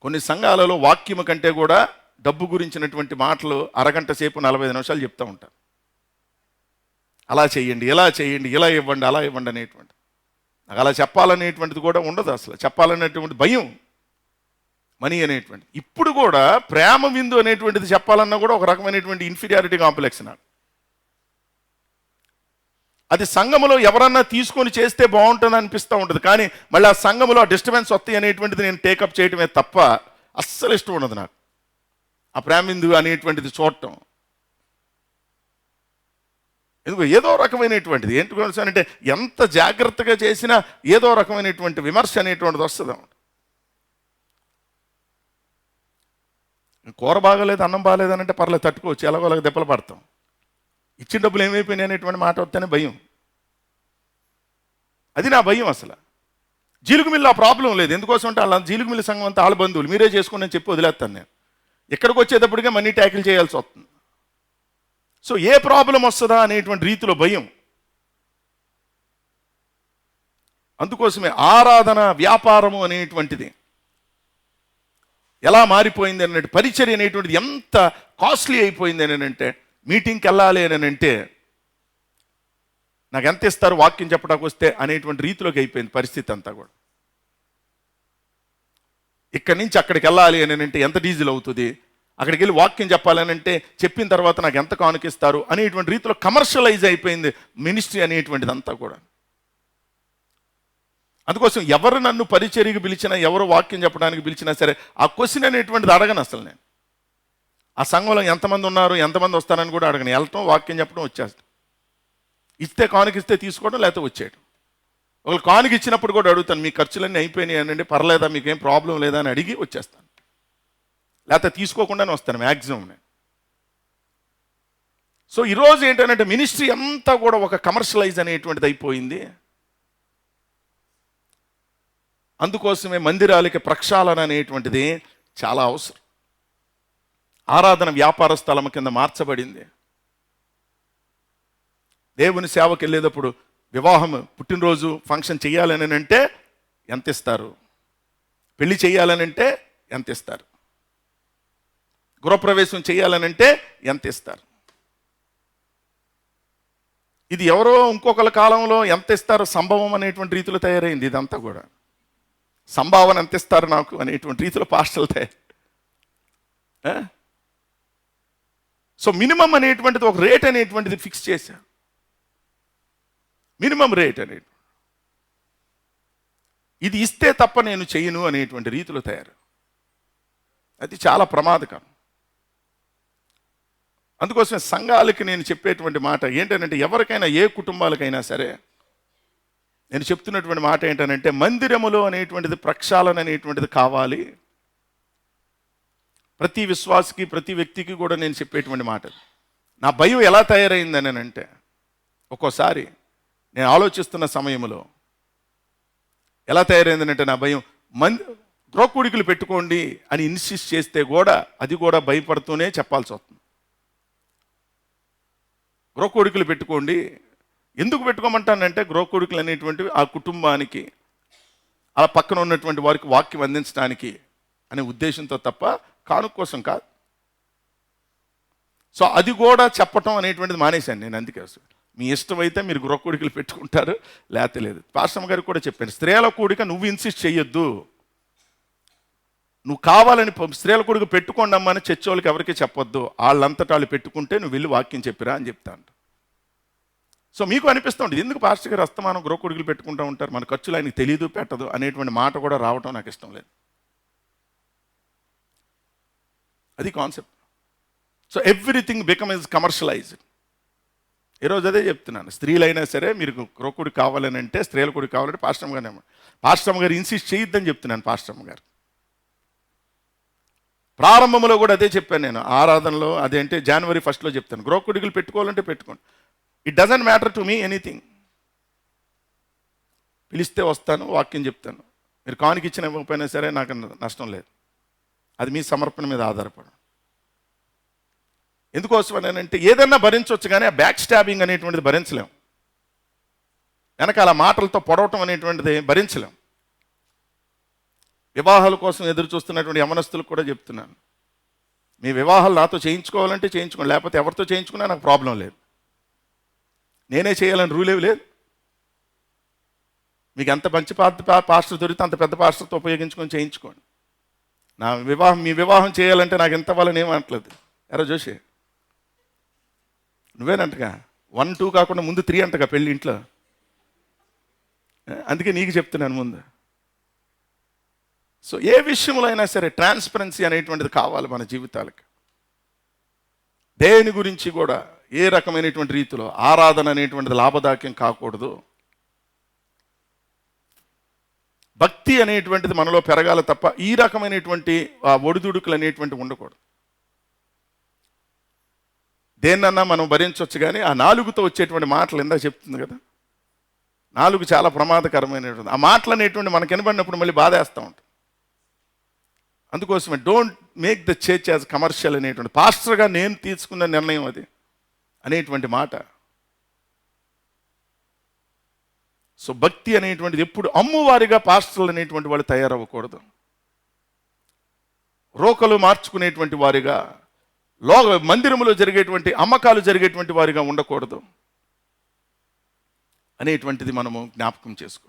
కొన్ని సంఘాలలో వాక్యము కంటే కూడా డబ్బు గురించినటువంటి మాటలు అరగంట సేపు 45 నిమిషాలు చెప్తూ ఉంటారు. అలా చేయండి, ఇలా చేయండి, ఇలా ఇవ్వండి, అలా ఇవ్వండి అనేటువంటి. నాకు అలా చెప్పాలనేటువంటిది కూడా ఉండదు. అసలు చెప్పాలనేటువంటి భయం మనీ అనేటువంటి. ఇప్పుడు కూడా ప్రేమ విందు అనేటువంటిది చెప్పాలన్నా కూడా ఒక రకమైనటువంటి ఇన్ఫీరియారిటీ కాంప్లెక్స్ నాకు. అది సంఘములో ఎవరన్నా తీసుకొని చేస్తే బాగుంటుంది అనిపిస్తూ ఉంటుంది. కానీ మళ్ళీ ఆ సంఘములో డిస్టర్బెన్స్ వస్తాయి అనేటువంటిది నేను టేకప్ చేయటమే తప్ప అస్సలు ఇష్టం ఉండదు నాకు ఆ ప్రేమ విందు అనేటువంటిది చూడటం. ఎందుకు ఏదో రకమైనటువంటిది ఏంటి ఎంత జాగ్రత్తగా చేసినా ఏదో రకమైనటువంటి విమర్శ అనేటువంటిది వస్తుంది. కూర బాగలేదు, అన్నం బాగలేదు అంటే పర్లేదు, తట్టుకోవచ్చు, ఎలాగోలాగా దెబ్బలు పడతాం. ఇచ్చిన డబ్బులు ఏమైపోయినాయి అనేటువంటి మాట వస్తేనే భయం. అది నా భయం. అసలు జీలుగు మిల్లు ఆ ప్రాబ్లం లేదు. ఎందుకోసం అంటే అలా జీలుగు మిల్లు సంఘం అంతా వాళ్ళ బంధువులు, మీరే చేసుకుని అని చెప్పి వదిలేస్తాను నేను. ఇక్కడికి వచ్చేటప్పటికే మనీ ట్యాకిల్ చేయాల్సి వస్తుంది. సో ఏ ప్రాబ్లం వస్తుందా అనేటువంటి రీతిలో భయం. అందుకోసమే ఆరాధన వ్యాపారము అనేటువంటిది ఎలా మారిపోయింది అన్నట్టు, పరిచర్య అనేటువంటిది ఎంత కాస్ట్లీ అయిపోయింది అని అంటే, మీటింగ్కి వెళ్ళాలి అని అంటే నాకు ఎంత ఇస్తారు వాక్యం చెప్పడానికి వస్తే అనేటువంటి రీతిలోకి అయిపోయింది పరిస్థితి అంతా కూడా. ఇక్కడి నుంచి అక్కడికి వెళ్ళాలి అని అంటే ఎంత డీజిల్ అవుతుంది, అక్కడికి వెళ్ళి వాక్యం చెప్పాలని అంటే చెప్పిన తర్వాత నాకు ఎంత కానుకిస్తారు అనేటువంటి రీతిలో కమర్షియలైజ్ అయిపోయింది మినిస్ట్రీ అనేటువంటిది అంతా కూడా. అందుకోసం ఎవరు నన్ను పరిచర్యకు పిలిచినా, ఎవరు వాక్యం చెప్పడానికి పిలిచినా సరే ఆ క్వశ్చన్ అనేటువంటిది అడగను. అసలు నేను ఆ సంఘంలో ఎంతమంది ఉన్నారు, ఎంతమంది వస్తారని కూడా అడగను. వెళ్ళటం, వాక్యం చెప్పడం, వచ్చేస్తాం. ఇస్తే కానుకిస్తే తీసుకోవడం, లేకపోతే వచ్చేయడం. ఒకళ్ళు కానుక ఇచ్చినప్పుడు కూడా అడుగుతాను, మీ ఖర్చులన్నీ అయిపోయినాయి అనండి, పర్లేదా, మీకేం ప్రాబ్లం లేదా అని అడిగి వచ్చేస్తాను. లేకపోతే తీసుకోకుండానే వస్తాను మ్యాక్సిమం నేను. సో ఈరోజు ఏంటంటే మినిస్ట్రీ అంతా కూడా ఒక కమర్షియలైజ్ అనేటువంటిది అయిపోయింది. అందుకోసమే మందిరాలకి ప్రక్షాళన అనేటువంటిది చాలా అవసరం. ఆరాధన వ్యాపార స్థలం కింద మార్చబడింది. దేవుని సేవకి వెళ్ళేటప్పుడు వివాహం, పుట్టినరోజు ఫంక్షన్ చేయాలని అంటే ఎంత ఇస్తారు, పెళ్లి చేయాలని అంటే ఎంత ఇస్తారు, గృహప్రవేశం చేయాలనంటే ఎంత ఇస్తారు. ఇది ఎవరో ఇంకొకరి కాలంలో ఎంత ఇస్తారో సంభవం అనేటువంటి రీతిలో తయారైంది. ఇదంతా కూడా సంభావన ఎంత ఇస్తారు నాకు అనేటువంటి రీతిలో పాస్టర్లు తయారు. సో మినిమం అనేటువంటిది ఒక రేట్ అనేటువంటిది ఫిక్స్ చేశారు. మినిమం రేట్ అనేది ఇది ఇస్తే తప్ప నేను చెయ్యను అనేటువంటి రీతిలో తయారు. అది చాలా ప్రమాదకరం. అందుకోసమే సంఘాలకి నేను చెప్పేటువంటి మాట ఏంటంటే, ఎవరికైనా ఏ కుటుంబాలకైనా సరే నేను చెప్తున్నటువంటి మాట ఏంటంటే, మందిరములో అనేటువంటిది ప్రక్షాళన అనేటువంటిది కావాలి. ప్రతి విశ్వాసకి ప్రతి వ్యక్తికి కూడా నేను చెప్పేటువంటి మాట. నా భయం ఎలా తయారైందని అంటే, ఒక్కోసారి నేను ఆలోచిస్తున్న సమయంలో ఎలా తయారైందనంటే, నా భయం గృహకూడికలు పెట్టుకోండి అని ఇన్సిస్ట్ చేస్తే కూడా అది కూడా భయపడుతూనే చెప్పాల్సి వస్తుంది. గృహకూడికలు పెట్టుకోండి. ఎందుకు పెట్టుకోమంటానంటే, గృహకూడికలు అనేటువంటివి ఆ కుటుంబానికి ఆ పక్కన ఉన్నటువంటి వారికి వాక్యం అందించడానికి అనే ఉద్దేశంతో తప్ప కానుక కోసం కాదు. సో అది కూడా చెప్పటం అనేటువంటిది మానేశాను నేను. అందుకే మీ ఇష్టమైతే మీరు గృహకూడికలు పెట్టుకుంటారు, లేకపోతే లేదు. పాస్టర్ గారికి కూడా చెప్పాను, స్త్రీల కూడిక నువ్వు ఇన్సిస్ట్ చెయ్యొద్దు. నువ్వు కావాలని స్త్రీల కూడిక పెట్టుకోండి అమ్మని చర్చోళ్ళకి ఎవరికి చెప్పొద్దు. వాళ్ళంతటా వాళ్ళు పెట్టుకుంటే నువ్వు వెళ్ళి వాక్యం చెప్పిరా అని చెప్తాను. సో మీకు అనిపిస్తూ ఉంటుంది, ఎందుకు పాస్టర్ గారు అస్తమానం గృహకూడికలు పెట్టుకుంటూ ఉంటారు, మన ఖర్చులు ఆయనకి తెలియదు పెట్టదు అనేటువంటి మాట కూడా రావటం నాకు ఇష్టం లేదు. అది concept. So everything become is commercialised. ఈరోజు అదే చెప్తున్నాను, స్త్రీలైనా సరే మీరు గృహకూడి కావాలని అంటే, స్త్రీల కూడి కావాలంటే పాస్టర్ గారు ఇన్సిస్ట్ చేయొద్దని చెప్తున్నాను. పాస్టర్ గారు ప్రారంభంలో కూడా అదే చెప్పాను నేను. ఆరాధనలో అదేంటే జనవరి 1 చెప్తాను, గృహకూడికలు పెట్టుకోవాలంటే పెట్టుకోండి. It doesn't matter to me anything. పిలిస్తే వస్తాను, వాక్యం చెప్తాను. మీరు కానుక ఇచ్చిన ఇవ్వకపోయినా సరే నాకు నష్టం లేదు. అది మీ సమర్పణ మీద ఆధారపడి. ఎందుకోసం అంటే, ఏదన్నా భరించవచ్చు కానీ ఆ బ్యాక్ స్టాబింగ్ అనేటువంటిది భరించలేం. వెనకాల మాటలతో పొడవటం అనేటువంటిది భరించలేం. వివాహాల కోసం ఎదురు చూస్తున్నటువంటి యవనస్తులకు కూడా చెప్తున్నాను, మీ వివాహాలు నాతో చేయించుకోవాలంటే చేయించుకోండి, లేకపోతే ఎవరితో చేయించుకున్నా నాకు ప్రాబ్లం లేదు. నేనే చేయాలని రూల్ ఏమి లేదు. మీకు ఎంత మంచి పాస్టర్ దొరికితే అంత పెద్ద పాస్టర్తో ఉపయోగించుకొని చేయించుకోండి. మీ వివాహం చేయాలంటే నాకు ఎంత వాళ్ళని ఏమంటలేదు. ఎరా జోషి, నువ్వేనంటగా 1, 2 కాకుండా ముందు 3 అంటగా పెళ్ళి ఇంట్లో. అందుకే నీకు చెప్తున్నాను ముందు. సో ఏ విషయంలో అయినా సరే ట్రాన్స్పరెన్సీ అనేటువంటిది కావాలి మన జీవితాలకు. దేని గురించి కూడా ఏ రకమైనటువంటి రీతిలో ఆరాధన అనేటువంటిది లాభదాయకం కాకూడదు. భక్తి అనేటువంటిది మనలో పెరగాలి తప్ప ఈ రకమైనటువంటి ఒడిదుడుకులు అనేటువంటివి ఉండకూడదు. దేన్నన్నా మనం భరించవచ్చు, కానీ ఆ నాలుగుతో వచ్చేటువంటి మాటలు ఇందాక చెప్తుంది కదా, నాలుగు చాలా ప్రమాదకరమైనటువంటి ఆ మాటలు అనేటువంటి మనకు వినబడినప్పుడు మళ్ళీ బాధేస్తూ ఉంటుంది. అందుకోసమే don't make the church as commercial అనేటువంటి, పాస్టర్గా నేను తీసుకున్న నిర్ణయం అది అనేటువంటి మాట. సో భక్తి అనేటువంటిది ఎప్పుడు అమ్మువారిగా పాస్టర్లు అనేటువంటి వాళ్ళు తయారవ్వకూడదు. రోకలు మార్చుకునేటువంటి వారిగా, మందిరంలో జరిగేటువంటి అమ్మకాలు జరిగేటువంటి వారిగా ఉండకూడదు అనేటువంటిది మనము జ్ఞాపకం చేసుకో.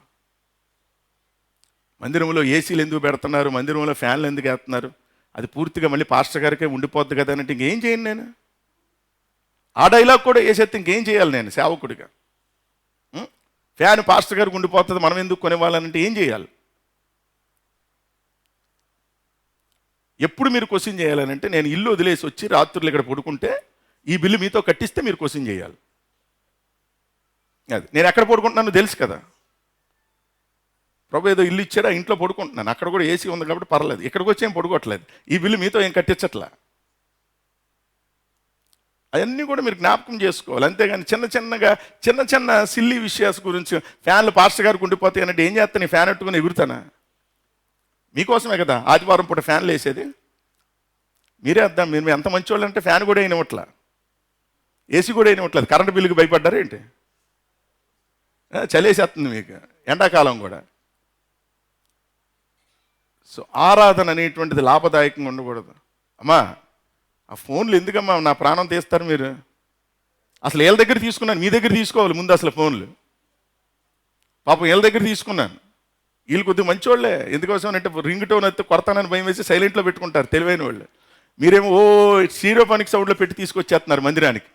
మందిరంలో ఏసీలు ఎందుకు పెడుతున్నారు, మందిరంలో ఫ్యాన్లు ఎందుకు వేస్తున్నారు, అది పూర్తిగా మళ్ళీ పాస్టర్ గారికే ఉండిపోద్ది కదా అంటే ఇంకేం చేయను నేను. ఆ డైలాగ్ కూడా వేసేస్తే ఇంకేం చేయాలి నేను సేవకుడిగా. ఫ్యాన్ పాస్టర్ గారికి ఉండిపోతుంది, మనం ఎందుకు కొనేవాళ్ళనంటే ఏం చేయాలి? ఎప్పుడు మీరు క్వశ్చన్ చేయాలనంటే, నేను ఇల్లు వదిలేసి వచ్చి రాత్రులు ఇక్కడ పడుకుంటే ఈ బిల్లు మీతో కట్టిస్తే మీరు క్వశ్చన్ చేయాలి. అది నేను ఎక్కడ పడుకుంటున్నానో తెలుసు కదా. ప్రభు ఏదో ఇల్లు ఇచ్చాడు, ఆ ఇంట్లో పడుకుంటున్నాను, అక్కడ కూడా ఏసీ ఉంది కాబట్టి పర్లేదు, ఇక్కడికి వచ్చి ఏం పడుకోవట్లేదు, ఈ బిల్లు మీతో ఏం కట్టించట్లా. అవన్నీ కూడా మీరు జ్ఞాపకం చేసుకోవాలి. అంతేగాని చిన్న చిన్న సిల్లీ విషయాస్ గురించి ఫ్యాన్లు పాస్టర్ గారికి ఉండిపోతాయి అంటే ఏం చేస్తాను, ఈ ఫ్యాన్ పెట్టుకుని ఎగురుతానా? మీకోసమే కదా ఆదివారం పూట ఫ్యాన్లు వేసేది. మీరే అర్థం, మీరు ఎంత మంచివాళ్ళు అంటే ఫ్యాన్ కూడా అయినవట్లా, ఏసీ కూడా అయినవట్లేదు. కరెంటు బిల్లుకి భయపడ్డారా ఏంటి? చలేసేస్తుంది మీకు ఎండాకాలం కూడా. సో ఆరాధన అనేటువంటిది లాభదాయకంగా ఉండకూడదు. అమ్మా ఆ ఫోన్లు ఎందుకమ్మా నా ప్రాణం తీస్తారు మీరు? అసలు వీళ్ళ దగ్గర తీసుకున్నాను, మీ దగ్గర తీసుకోవాలి ముందు అసలు ఫోన్లు. పాపం వీళ్ళ దగ్గర తీసుకున్నాను, వీళ్ళు కొద్దిగా మంచివాళ్ళే. ఎందుకోసం అంటే రింగ్ టోన్ అయితే కొడతానని భయం వేసి సైలెంట్లో పెట్టుకుంటారు తెలివైన వాళ్ళు. మీరేమో స్టీరియోఫోనిక్ సౌండ్లో పెట్టి తీసుకొచ్చేస్తున్నారు మందిరానికి.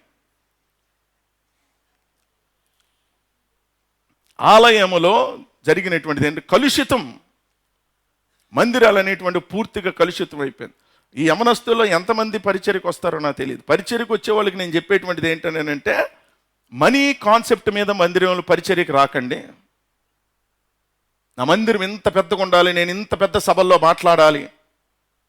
ఆలయములో జరిగినటువంటిది ఏంటి? కలుషితం. మందిరాలు అనేటువంటి పూర్తిగా కలుషితం అయిపోయింది. ఈ యమనస్తుల్లో ఎంతమంది పరిచర్యకు వస్తారో నాకు తెలియదు. పరిచర్యకు వచ్చే వాళ్ళకి నేను చెప్పేటువంటిది ఏంటంటే, మనీ కాన్సెప్ట్ మీద మందిరంలో పరిచర్యకు రాకండి. నా మందిరం ఇంత పెద్దగా ఉండాలి, నేను ఇంత పెద్ద సభల్లో మాట్లాడాలి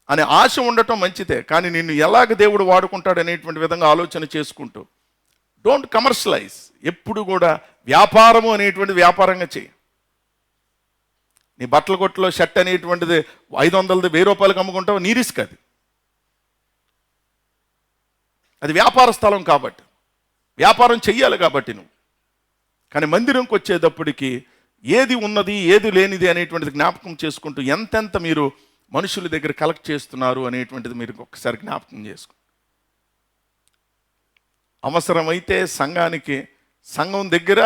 అనే ఆశ ఉండటం మంచిదే. కానీ నిన్ను ఎలాగ దేవుడు వాడుకుంటాడు అనేటువంటి విధంగా ఆలోచన చేసుకుంటూ డోంట్ కమర్షియలైజ్. ఎప్పుడు కూడా వ్యాపారము అనేటువంటి వ్యాపారంగా చేయి. నీ బట్టల కొట్టులో షర్ట్ అనేటువంటిది 500, 1000 రూపాయలకు అమ్ముకుంటావు, నీ రిస్క్ అది. అది వ్యాపార స్థలం కాబట్టి, వ్యాపారం చెయ్యాలి కాబట్టి నువ్వు. కానీ మందిరంకి వచ్చేటప్పటికి ఏది ఉన్నది ఏది లేనిది అనేటువంటిది జ్ఞాపకం చేసుకుంటూ ఎంతెంత మీరు మనుషుల దగ్గర కలెక్ట్ చేస్తున్నారు అనేటువంటిది మీరు ఒక్కసారి జ్ఞాపకం చేసుకో. అవసరమైతే సంఘం దగ్గర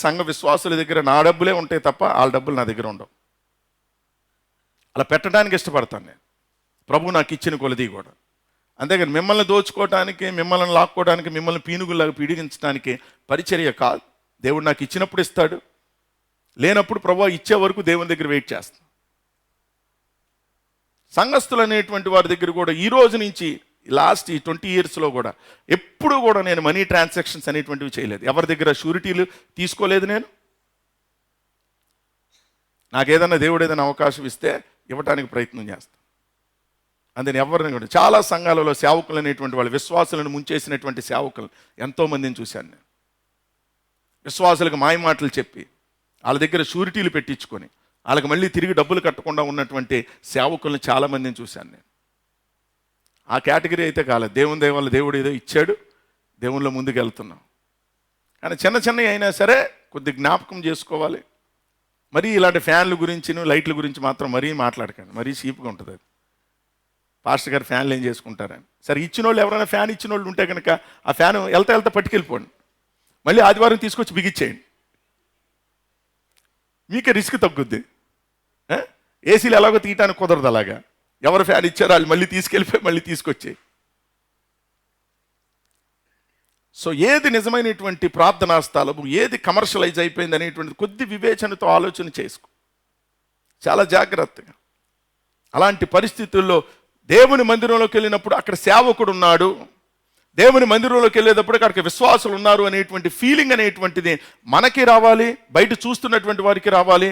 సంఘ విశ్వాసుల దగ్గర నా డబ్బులే ఉంటాయి తప్ప వాళ్ళ డబ్బులు నా దగ్గర ఉండవు. అలా పెట్టడానికి ఇష్టపడతాను నేను, ప్రభు నాకు ఇచ్చిన కొలది కూడా. అంతేగాని మిమ్మల్ని దోచుకోవటానికి, మిమ్మల్ని లాక్కోవడానికి, మిమ్మల్ని పీనుగులాగా పీడిగించడానికి పరిచర్య కాదు. దేవుడు నాకు ఇచ్చినప్పుడు ఇస్తాడు, లేనప్పుడు ప్రభు ఇచ్చే వరకు దేవుని దగ్గర వెయిట్ చేస్తాను. సంఘస్థులు అనేటువంటి వారి దగ్గర కూడా ఈ రోజు నుంచి లాస్ట్ ఈ 20 yearsలో కూడా ఎప్పుడు కూడా నేను మనీ ట్రాన్సాక్షన్స్ అనేటువంటివి చేయలేదు. ఎవరి దగ్గర షూరిటీలు తీసుకోలేదు. నేను నాకేదన్నా దేవుడు ఏదైనా అవకాశం ఇస్తే ఇవ్వటానికి ప్రయత్నం చేస్తాను. అందుకని ఎవరిని కూడా చాలా సంఘాలలో సేవకులు అనేటువంటి వాళ్ళు విశ్వాసులను ముంచేసినటువంటి సేవకులు ఎంతోమందిని చూశాను నేను. విశ్వాసులకు మాయమాటలు చెప్పి వాళ్ళ దగ్గర షూరిటీలు పెట్టించుకొని వాళ్ళకి మళ్ళీ తిరిగి డబ్బులు కట్టకుండా ఉన్నటువంటి సేవకులను చాలామందిని చూశాను నేను. ఆ కేటగిరీ అయితే కాలేదు. దేవుని దయ వల్ల దేవుడు ఏదో ఇచ్చాడు, దేవునిలో ముందుకు వెళ్తున్నాం. కానీ చిన్నవి అయినా సరే కొద్ది జ్ఞాపకం చేసుకోవాలి. మరీ ఇలాంటి ఫ్యాన్ల గురించి లైట్ల గురించి మాత్రం మరీ మాట్లాడకండి, మరీ చీప్గా ఉంటుంది అది. పాస్టర్ గారు ఫ్యాన్లు ఏం చేసుకుంటారని. సరే ఇచ్చిన వాళ్ళు ఎవరైనా ఫ్యాన్ ఇచ్చిన వాళ్ళు ఉంటే కనుక ఆ ఫ్యాన్ వెళ్తా పట్టుకెళ్ళిపోండి, మళ్ళీ ఆదివారం తీసుకొచ్చి బిగించేయండి, మీకే రిస్క్ తగ్గుద్ది. ఏసీలు ఎలాగో తీయటానికి కుదరదు. అలాగా ఎవరు ఫ్యాన్ ఇచ్చారో వాళ్ళు మళ్ళీ తీసుకెళ్ళిపోయి మళ్ళీ తీసుకొచ్చేయి. సో ఏది నిజమైనటువంటి ప్రార్థనా స్థలము, ఏది కమర్షియలైజ్ అయిపోయింది అనేటువంటిది కొద్ది వివేచనతో ఆలోచన చేసుకో, చాలా జాగ్రత్తగా. అలాంటి పరిస్థితుల్లో దేవుని మందిరంలోకి వెళ్ళినప్పుడు అక్కడ సేవకుడు ఉన్నాడు, దేవుని మందిరంలోకి వెళ్ళేటప్పుడు అక్కడికి విశ్వాసులు ఉన్నారు అనేటువంటి ఫీలింగ్ అనేటువంటిది మనకి రావాలి, బయట చూస్తున్నటువంటి వారికి రావాలి,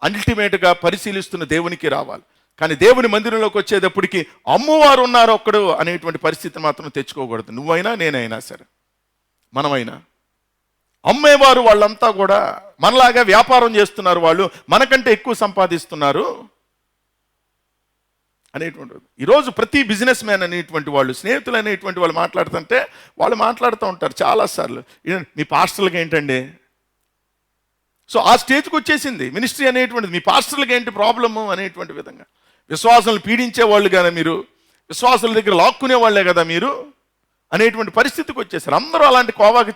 అల్టిమేట్గా పరిశీలిస్తున్న దేవునికి రావాలి. కానీ దేవుని మందిరంలోకి వచ్చేటప్పటికి అమ్మవారు ఉన్నారు ఒక్కడు అనేటువంటి పరిస్థితిని మాత్రం తెచ్చుకోకూడదు. నువ్వైనా నేనైనా సరే, మనమైనా. అమ్మేవారు వాళ్ళంతా కూడా మనలాగా వ్యాపారం చేస్తున్నారు, వాళ్ళు మనకంటే ఎక్కువ సంపాదిస్తున్నారు అనేటువంటిది. ఈరోజు ప్రతి బిజినెస్ మ్యాన్ అనేటువంటి వాళ్ళు, స్నేహితులు అనేటువంటి వాళ్ళు మాట్లాడుతుంటే వాళ్ళు మాట్లాడుతూ ఉంటారు చాలాసార్లు, మీ పాస్టర్లకి ఏంటండి. సో ఆ స్టేజ్కి వచ్చేసింది మినిస్ట్రీ అనేటువంటిది. మీ పాస్టర్లకి ఏంటి ప్రాబ్లము అనేటువంటి విధంగా. విశ్వాసాలను పీడించే వాళ్ళు కదా మీరు, విశ్వాసాల దగ్గర లాక్కునే వాళ్ళే కదా మీరు అనేటువంటి పరిస్థితికి వచ్చేసారు. అందరూ అలాంటి కోవాకి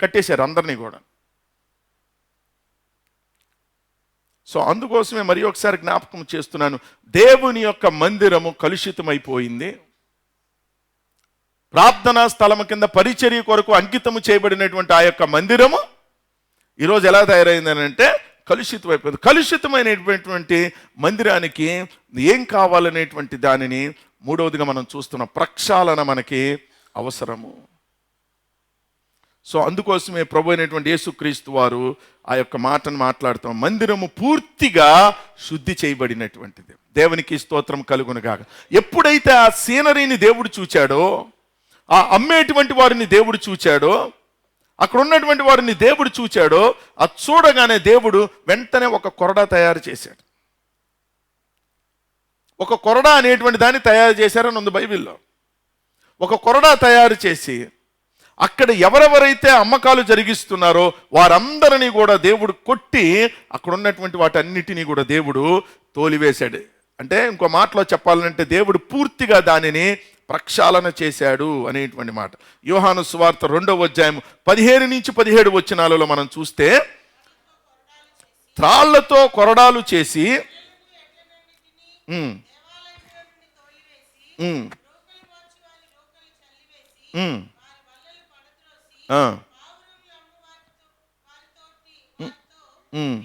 కట్టేశారు అందరినీ కూడా. సో అందుకోసమే మరి ఒకసారి జ్ఞాపకం చేస్తున్నాను, దేవుని యొక్క మందిరము కలుషితమైపోయింది. ప్రార్థనా స్థలము కింద పరిచర్య కొరకు అంకితము చేయబడినటువంటి ఆ యొక్క మందిరము ఈరోజు ఎలా తయారైందని అంటే కలుషితమైపోయింది. కలుషితమైనటువంటి మందిరానికి ఏం కావాలనేటువంటి దానిని మూడవదిగా మనం చూస్తున్న ప్రక్షాళన మనకి అవసరము. సో అందుకోసమే ప్రభు అయినటువంటి యేసుక్రీస్తు వారు ఆ యొక్క మాటను మాట్లాడుతాం, మందిరము పూర్తిగా శుద్ధి చేయబడినటువంటిది. దేవునికి స్తోత్రం కలుగునుగాక. ఎప్పుడైతే ఆ సీనరీని దేవుడు చూచాడో, ఆ అమ్మేటువంటి వారిని దేవుడు చూచాడో, అక్కడ ఉన్నటువంటి వారిని దేవుడు చూచాడో, అది చూడగానే దేవుడు వెంటనే ఒక కొరడా తయారు చేశాడు. ఒక కొరడా అనేటువంటి దాన్ని తయారు చేశారని ఉంది బైబిల్లో. ఒక కొరడా తయారు చేసి అక్కడ ఎవరెవరైతే అమ్మకాలు జరిగిస్తున్నారో వారందరినీ కూడా దేవుడు కొట్టి అక్కడ ఉన్నటువంటి వాటన్నిటినీ కూడా దేవుడు తోలివేశాడు. అంటే ఇంకో మాటలో చెప్పాలంటే దేవుడు పూర్తిగా దానిని ప్రక్షాళన చేశాడు అనేటువంటి మాట. యోహాను సువార్త 2వ అధ్యాయం 15 నుంచి 17 వచనాలలో మనం చూస్తే, త్రాళ్లతో కొరడాలు చేసి ఉమ్, ఉమ్, ఉమ్, ఆ, ఉమ్,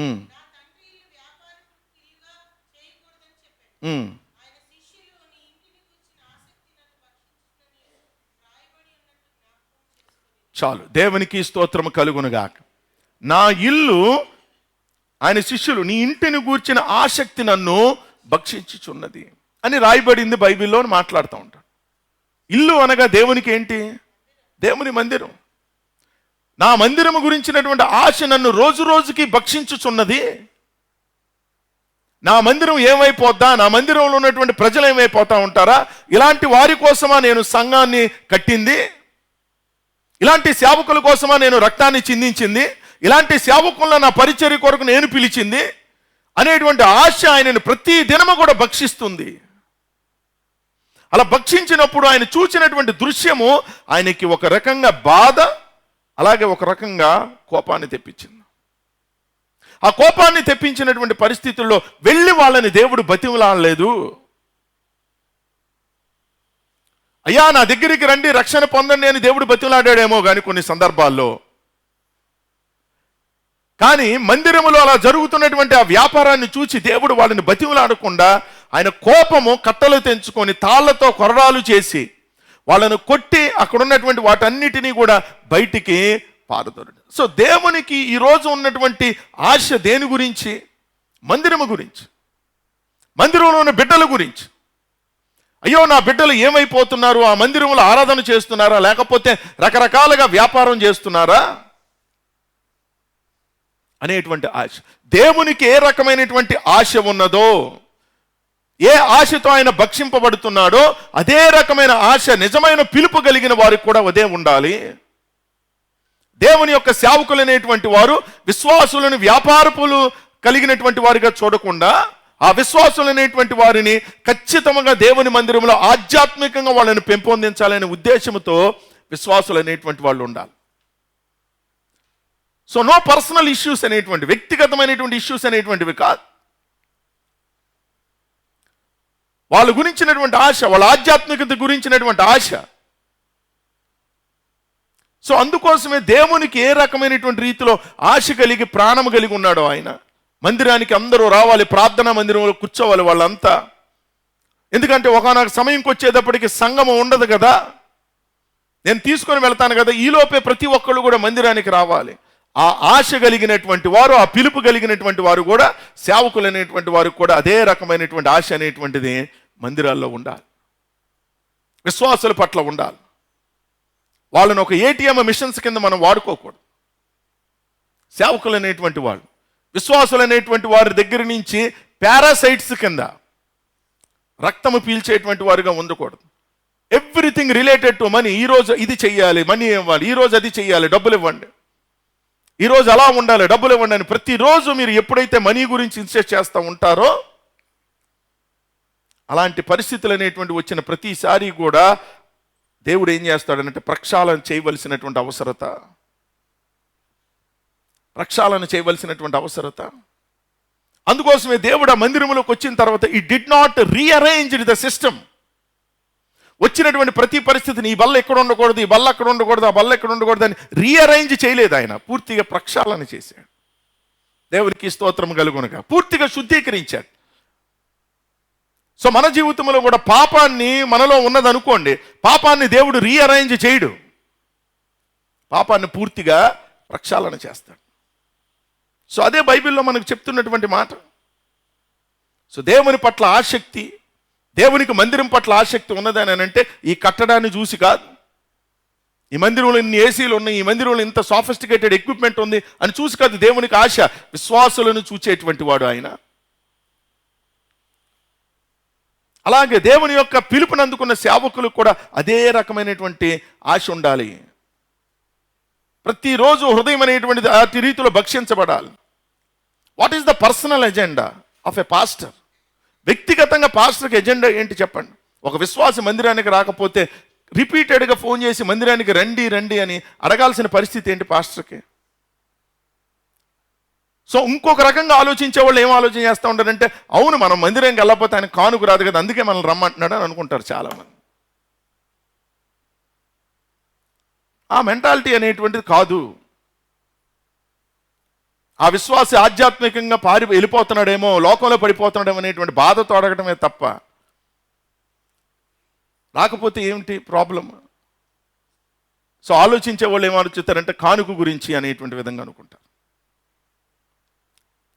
ఉమ్, ఉమ్. చాలు, దేవునికి స్తోత్రము కలుగునుగాక. నా ఇల్లు, ఆయన శిష్యులు, నీ ఇంటిని గూర్చిన ఆసక్తి నన్ను భక్షించుచున్నది అని రాయబడింది బైబిల్లో అని మాట్లాడుతూ ఉంటాడు. ఇల్లు అనగా దేవునికి ఏంటి? దేవుని మందిరం. నా మందిరము గురించినటువంటి ఆశ నన్ను రోజు రోజుకి భక్షించుచున్నది. నా మందిరం ఏమైపోద్దా, నా మందిరంలో ఉన్నటువంటి ప్రజలు ఏమైపోతా ఉంటారా, ఇలాంటి వారి కోసమా నేను సంఘాన్ని కట్టింది, ఇలాంటి సేవకుల కోసమా నేను రక్తాన్ని చిందించింది, ఇలాంటి సేవకులను నా పరిచర్య కొరకు నేను పిలిచింది అనేటువంటి ఆశ ఆయనను ప్రతి దినము కూడా భక్షిస్తుంది. అలా భక్షించినప్పుడు ఆయన చూసినటువంటి దృశ్యము ఆయనకి ఒక రకంగా బాధ, అలాగే ఒక రకంగా కోపాన్ని తెప్పించింది. ఆ కోపాన్ని తెప్పించినటువంటి పరిస్థితుల్లో వెళ్ళి వాళ్ళని దేవుడు బతిమలాడలేదు. అయ్యా నా దగ్గరికి రండి, రక్షణ పొందండి అని దేవుడు బతిమలాడాడేమో కానీ కొన్ని సందర్భాల్లో. కానీ మందిరములో అలా జరుగుతున్నటువంటి ఆ వ్యాపారాన్ని చూసి దేవుడు వాళ్ళని బతిమలాడకుండా ఆయన కోపము కట్టలు తెంచుకొని తాళ్లతో కొరడాలు చేసి వాళ్ళను కొట్టి అక్కడ ఉన్నటువంటి వాటన్నిటినీ కూడా బయటికి పారదోడు. సో దేవునికి ఈరోజు ఉన్నటువంటి ఆశ దేని గురించి? మందిరము గురించి, మందిరంలో ఉన్న బిడ్డల గురించి. అయ్యో నా బిడ్డలు ఏమైపోతున్నారు, ఆ మందిరంలో ఆరాధన చేస్తున్నారా లేకపోతే రకరకాలుగా వ్యాపారం చేస్తున్నారా అనేటువంటి ఆశ. దేవునికి ఏ రకమైనటువంటి ఆశ ఉన్నదో, ఏ ఆశతో ఆయన భక్షింపబడుతున్నాడో అదే రకమైన ఆశ నిజమైన పిలుపు కలిగిన వారికి కూడా అదే ఉండాలి. దేవుని యొక్క సేవకులు అనేటువంటి వారు విశ్వాసులను వ్యాపారపులు కలిగినటువంటి వారిగా చూడకుండా ఆ విశ్వాసులు అనేటువంటి వారిని ఖచ్చితంగా దేవుని మందిరంలో ఆధ్యాత్మికంగా వాళ్ళని పెంపొందించాలనే ఉద్దేశంతో విశ్వాసులు అనేటువంటి వాళ్ళు ఉండాలి. సో నో పర్సనల్ ఇష్యూస్ అనేటువంటి, వ్యక్తిగతమైనటువంటి ఇష్యూస్ అనేటువంటివి కాదు. వాళ్ళ గురించినటువంటి ఆశ, వాళ్ళ ఆధ్యాత్మికత గురించినటువంటి ఆశ. సో అందుకోసమే దేవునికి ఏ రకమైనటువంటి రీతిలో ఆశ కలిగి ప్రాణము కలిగి ఉన్నాడో ఆయన. మందిరానికి అందరూ రావాలి, ప్రార్థనా మందిరంలో కూర్చోవాలి వాళ్ళంతా. ఎందుకంటే ఒకనొక సమయంకి వచ్చేటప్పటికి సంఘము ఉండదు కదా, నేను తీసుకొని వెళ్తాను కదా, ఈలోపే ప్రతి ఒక్కళ్ళు కూడా మందిరానికి రావాలి. ఆ ఆశ కలిగినటువంటి వారు, ఆ పిలుపు కలిగినటువంటి వారు కూడా, సేవకులు అనేటువంటి వారు కూడా అదే రకమైనటువంటి ఆశ అనేటువంటిది మందిరాల్లో ఉండాలి, విశ్వాసుల పట్ల ఉండాలి. వాళ్ళని ఒక ఏటీఎం మిషన్స్ కింద మనం వాడుకోకూడదు. సేవకులు అనేటువంటి వాళ్ళు, విశ్వాసులు అనేటువంటి వారి దగ్గర నుంచి పారాసైట్స్ కింద, రక్తము పీల్చేటువంటి వారుగా ఉండకూడదు. Everything related to money. ఈరోజు ఇది చెయ్యాలి, మనీ ఇవ్వాలి, ఈరోజు అది చెయ్యాలి, డబ్బులు ఇవ్వండి, ఈరోజు అలా ఉండాలి, డబ్బులు ఇవ్వండి అని ప్రతిరోజు మీరు ఎప్పుడైతే మనీ గురించి ఇన్సిస్ట్ చేస్తూ ఉంటారో, అలాంటి పరిస్థితులు అనేటువంటి వచ్చిన ప్రతిసారి కూడా దేవుడు ఏం చేస్తాడనంటే ప్రక్షాళన చేయవలసినటువంటి అవసరత, ప్రక్షాళన చేయవలసినటువంటి అవసరత. అందుకోసమే దేవుడు ఆ మందిరంలోకి వచ్చిన తర్వాత ఈ did not rearrange the system. వచ్చినటువంటి ప్రతి పరిస్థితిని ఈ బల్ల ఎక్కడ ఉండకూడదు, ఈ బల్ల అక్కడ ఉండకూడదు, ఆ బల్ల ఎక్కడ ఉండకూడదు అని రీఅరేంజ్ చేయలేదు. ఆయన పూర్తిగా ప్రక్షాళన చేశాడు. దేవునికి స్తోత్రం కలుగునుగా. పూర్తిగా శుద్ధీకరించాడు. సో మన జీవితంలో కూడా పాపాన్ని మనలో ఉన్నదనుకోండి, పాపాన్ని దేవుడు రీఅరేంజ్ చేయడు, పాపాన్ని పూర్తిగా ప్రక్షాళన చేస్తాడు. సో అదే బైబిల్లో మనకు చెప్తున్నటువంటి మాట. సో దేవుని పట్ల ఆసక్తి, దేవునికి మందిరం పట్ల ఆసక్తి ఉన్నదని అంటే ఈ కట్టడాన్ని చూసి కాదు, ఈ మందిరంలో ఇన్ని ఏసీలు ఉన్నాయి, ఈ మందిరంలో ఇంత సాఫిస్టికేటెడ్ ఎక్విప్మెంట్ ఉంది అని చూసి కాదు. దేవునికి ఆశ విశ్వాసులను చూచేటువంటి వాడు ఆయన. అలాగే దేవుని యొక్క పిలుపుని అందుకున్న సేవకులకు కూడా అదే రకమైనటువంటి ఆశ ఉండాలి. ప్రతిరోజు హృదయం అనేటువంటిది ఆ రీతిలో భక్షించబడాలి. What is the personal agenda of a pastor? వ్యక్తిగతంగా పాస్టర్కి ఎజెండా ఏంటి చెప్పండి? ఒక విశ్వాస మందిరానికి రాకపోతే రిపీటెడ్గా ఫోన్ చేసి మందిరానికి రండి రండి అని అడగాల్సిన పరిస్థితి ఏంటి పాస్టర్కి? సో ఇంకొక రకంగా ఆలోచించే వాళ్ళు ఏం ఆలోచన చేస్తూ ఉంటారంటే, అవును మనం మందిరంకి వెళ్ళకపోతే ఆయన కానుక రాదు కదా, అందుకే మనల్ని రమ్మంటున్నాడు అని అనుకుంటారు చాలామంది. ఆ మెంటాలిటీ అనేటువంటిది కాదు. ఆ విశ్వాసి ఆధ్యాత్మికంగా వెళ్ళిపోతున్నాడేమో, లోకంలో పడిపోతున్నాడేమో అనేటువంటి బాధతో అడగటమే తప్ప, రాకపోతే ఏమిటి ప్రాబ్లం. సో ఆలోచించే వాళ్ళు ఏం ఆలోచిస్తారంటే కానుక గురించి అనేటువంటి విధంగా అనుకుంటారు.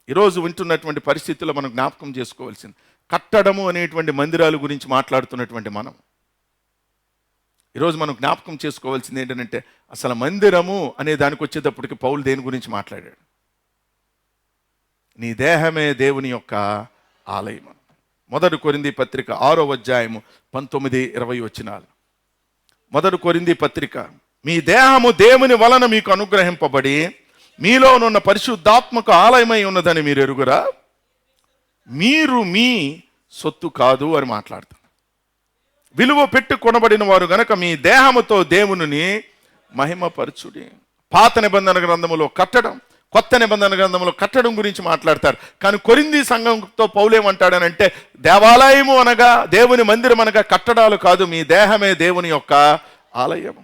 ఈరోజు వింటున్నటువంటి పరిస్థితుల్లో మనం జ్ఞాపకం చేసుకోవాల్సింది, కట్టడము అనేటువంటి మందిరాల గురించి మాట్లాడుతున్నటువంటి మనం ఈరోజు మనం జ్ఞాపకం చేసుకోవాల్సింది ఏంటంటే, అసలు మందిరము అనే దానికి వచ్చేటప్పటికి పౌలు దేని గురించి మాట్లాడాడు? నీ దేహమే దేవుని యొక్క ఆలయం. 1 కొరింథీ పత్రిక 6వ అధ్యాయము 19-20 వచనాలు. 1 కొరింథీ పత్రిక, మీ దేహము దేవుని వలన మీకు అనుగ్రహింపబడి మీలో ఉన్న పరిశుద్ధాత్మకు ఆలయమై ఉన్నదని మీరు ఎరుగురా, మీరు మీ సొత్తు కాదు అని మాట్లాడుతారు. విలువ పెట్టి కొనబడిన వారు గనక మీ దేహముతో దేవుని మహిమపరచుడి. పాత నిబంధన గ్రంథములో కట్టడం, కొత్త నిబంధన గ్రంథంలో కట్టడం గురించి మాట్లాడతారు. కానీ కొరింథీ సంఘంతో పౌలు ఏమంటాడనంటే, దేవాలయము అనగా దేవుని మందిరం అనగా కట్టడాలు కాదు, మీ దేహమే దేవుని యొక్క ఆలయం.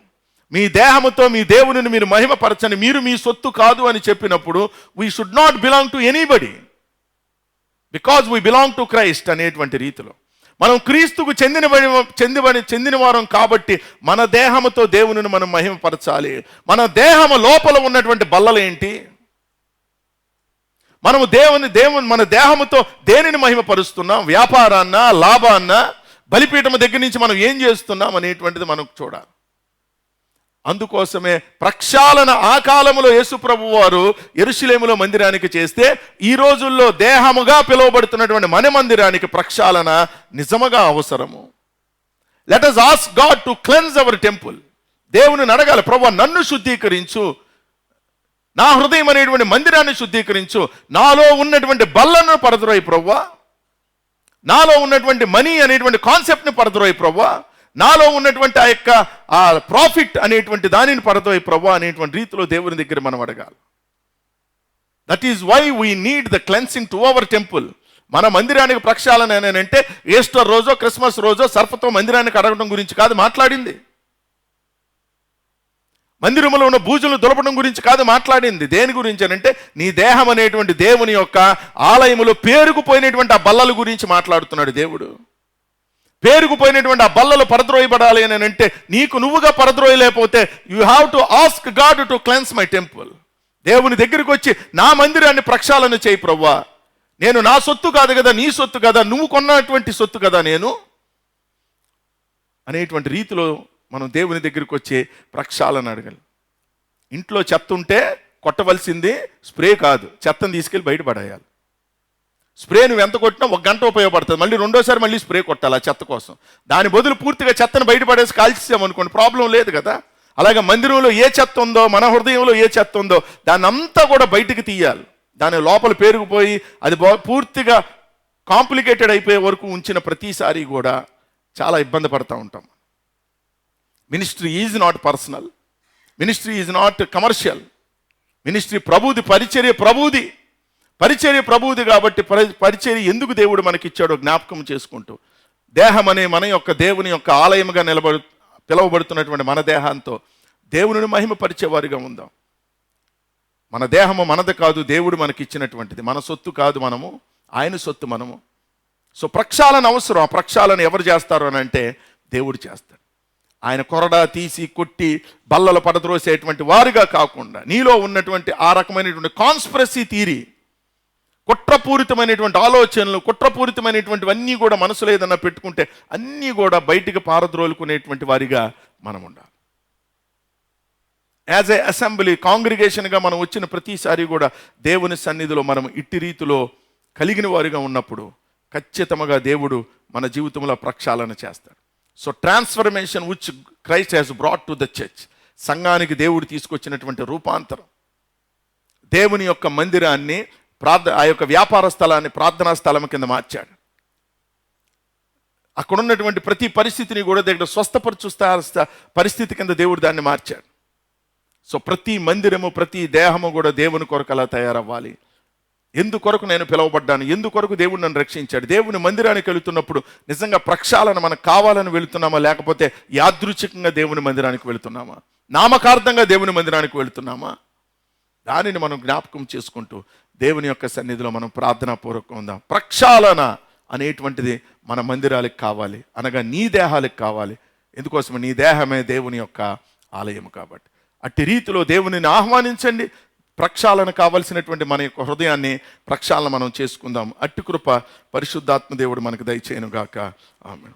మీ దేహముతో మీ దేవునిని మీరు మహిమపరచని, మీరు మీ సొత్తు కాదు అని చెప్పినప్పుడు we should not belong to anybody because we belong to Christ అనేటువంటి రీతిలో మనం క్రీస్తుకు చెందిన వారం కాబట్టి మన దేహముతో దేవునిని మనం మహిమపరచాలి. మన దేహము లోపల ఉన్నటువంటి బల్లలు ఏంటి? మనము మన దేహముతో దేనిని మహిమపరుస్తున్నాం? వ్యాపారాన్న, లాభాన్న, బలిపీఠము దగ్గర నుంచి మనం ఏం చేస్తున్నాం అనేటువంటిది మనం చూడాలి. అందుకోసమే ప్రక్షాళన ఆ కాలంలో యేసుప్రభు వారు యెరూషలేములో మందిరానికి చేస్తే, ఈ రోజుల్లో దేహముగా పిలువబడుతున్నటువంటి మన మందిరానికి ప్రక్షాళన నిజముగా అవసరము. Let us ask God to cleanse our temple. దేవుని అడగాలి, ప్రభువా నన్ను శుద్ధీకరించు, నా హృదయం అనేటువంటి మందిరాన్ని శుద్ధీకరించు, నాలో ఉన్నటువంటి బల్లను పరద్రోయి ప్రభువా, నాలో ఉన్నటువంటి మనీ అనేటువంటి కాన్సెప్ట్ని పరద్రోయి ప్రభువా, నాలో ఉన్నటువంటి ఆ యొక్క ప్రాఫిట్ అనేటువంటి దానిని పరదోయి ప్రభువా అనేటువంటి రీతిలో దేవుని దగ్గర మనం అడగాలి. That is why we need the cleansing to our temple. మన మందిరానికి ప్రక్షాళన అంటే ఈస్టర్ రోజో క్రిస్మస్ రోజో సర్పతో మందిరానికి అడగడం గురించి కాదు మాట్లాడింది. మందిరంలో ఉన్న బూజులు దులపడం గురించి కాదు మాట్లాడింది. దేని గురించి అంటే నీ దేహం అనేటువంటి దేవుని యొక్క ఆలయములో పేరుకుపోయినటువంటి ఆ బల్లల గురించి మాట్లాడుతున్నాడు దేవుడు. పేరుకుపోయినటువంటి ఆ బల్లలు పరద్రోయబడాలి అని అంటే నీకు నువ్వుగా పరద్రోయలేకపోతే you have to ask God to cleanse my temple. దేవుని దగ్గరికి వచ్చి నా మందిరాన్ని ప్రక్షాళన చేయి ప్రభువా, నేను నా సొత్తు కాదు కదా, నీ సొత్తు కదా, నువ్వు కొన్నటువంటి సొత్తు కదా నేను అనేటువంటి రీతిలో మనం దేవుని దగ్గరికి వచ్చి ప్రక్షాళన అడగాలి. ఇంట్లో చెత్త ఉంటే కొట్టవలసింది స్ప్రే కాదు, చెత్తను తీసుకెళ్ళి బయటపడేయాలి. స్ప్రే నువ్వు ఎంత కొట్టినా 1 గంట ఉపయోగపడుతుంది, మళ్ళీ రెండోసారి మళ్ళీ స్ప్రే కొట్టాలి ఆ చెత్త కోసం. దాని బదులు పూర్తిగా చెత్తను బయటపడేసి కాల్చేసామనుకోండి ప్రాబ్లం లేదు కదా. అలాగే మందిరంలో ఏ చెత్త ఉందో, మన హృదయంలో ఏ చెత్త ఉందో దాన్ని అంతా కూడా బయటికి తీయాలి. దాని లోపల పేరుకుపోయి అది పూర్తిగా కాంప్లికేటెడ్ అయిపోయే వరకు ఉంచిన ప్రతిసారి కూడా చాలా ఇబ్బంది పడుతూ ఉంటాం. Ministry is not personal, ministry is not commercial. Ministry ప్రభుది, పరిచర్య ప్రభుది కాబట్టి పరిచర్య ఎందుకు దేవుడు మనకిచ్చాడో జ్ఞాపకం చేసుకుంటూ దేహం అనే మన యొక్క దేవుని యొక్క ఆలయముగా పిలువబడుతున్నటువంటి మన దేహంతో దేవుని మహిమపరిచేవారిగా ఉందాం. మన దేహము మనది కాదు, దేవుడు మనకి ఇచ్చినటువంటిది. మన సొత్తు కాదు, మనము ఆయన సొత్తు మనము. సో ప్రక్షాళన అవసరం. ఆ ప్రక్షాళన ఎవరు చేస్తారు అని అంటే దేవుడు చేస్తాడు. ఆయన కొరడా తీసి కొట్టి బల్లలు పడద్రోసేటువంటి వారుగా కాకుండా నీలో ఉన్నటువంటి ఆ రకమైనటువంటి కాన్స్పిరసీ థియరీ, కుట్రపూరితమైనటువంటి ఆలోచనలు, కుట్రపూరితమైనటువంటివన్నీ కూడా మనసులో ఏదన్నా పెట్టుకుంటే అన్నీ కూడా బయటికి పారద్రోలుకునేటువంటి వారిగా మనం ఉండాలి. యాజ్ ఏ అసెంబ్లీ కాంగ్రిగేషన్గా మనం వచ్చిన ప్రతిసారి కూడా దేవుని సన్నిధిలో మనం ఇట్టి రీతిలో కలిగిన వారిగా ఉన్నప్పుడు ఖచ్చితంగా దేవుడు మన జీవితంలో ప్రక్షాళన చేస్తాడు. So transformation which Christ has brought to the church, సంఘానికి దేవుడు తీసుకొచ్చినటువంటి రూపాంతరం. దేవుని యొక్క మందిరాన్ని ఆ యొక్క వ్యాపార స్థలాన్ని ప్రార్థనా స్థలం కింద మార్చాడు. అక్కడ ఉన్నటువంటి ప్రతి పరిస్థితిని కూడా దగ్గర స్వస్థపరచు పరిస్థితి కింద దేవుడు దాన్ని మార్చాడు. సో ప్రతి మందిరము, ప్రతి దేహము కూడా దేవుని కొరకు అలా తయారవ్వాలి. ఎందుకొరకు నేను పిలువబడ్డాను, ఎందుకొరకు దేవుడు నన్ను రక్షించాడు. దేవుని మందిరానికి వెళుతున్నప్పుడు నిజంగా ప్రక్షాళన మనకు కావాలని వెళుతున్నామా, లేకపోతే యాదృచ్ఛికంగా దేవుని మందిరానికి వెళుతున్నామా, నామకార్థంగా దేవుని మందిరానికి వెళుతున్నామా? దానిని మనం జ్ఞాపకం చేసుకుంటూ దేవుని యొక్క సన్నిధిలో మనం ప్రార్థనాపూర్వకం ఉందాం. ప్రక్షాళన అనేటువంటిది మన మందిరాలకు కావాలి, అనగా నీ దేహాలకు కావాలి. ఎందుకోసం? నీ దేహమే దేవుని యొక్క ఆలయం కాబట్టి. అట్టి రీతిలో దేవునిని ఆహ్వానించండి. ప్రక్షాళన కావలసినటువంటి మన యొక్క హృదయాన్ని ప్రక్షాళన మనం చేసుకుందాం. అట్టి కృప పరిశుద్ధాత్మ దేవుడు మనకు దయచేయును గాక. ఆమేన్.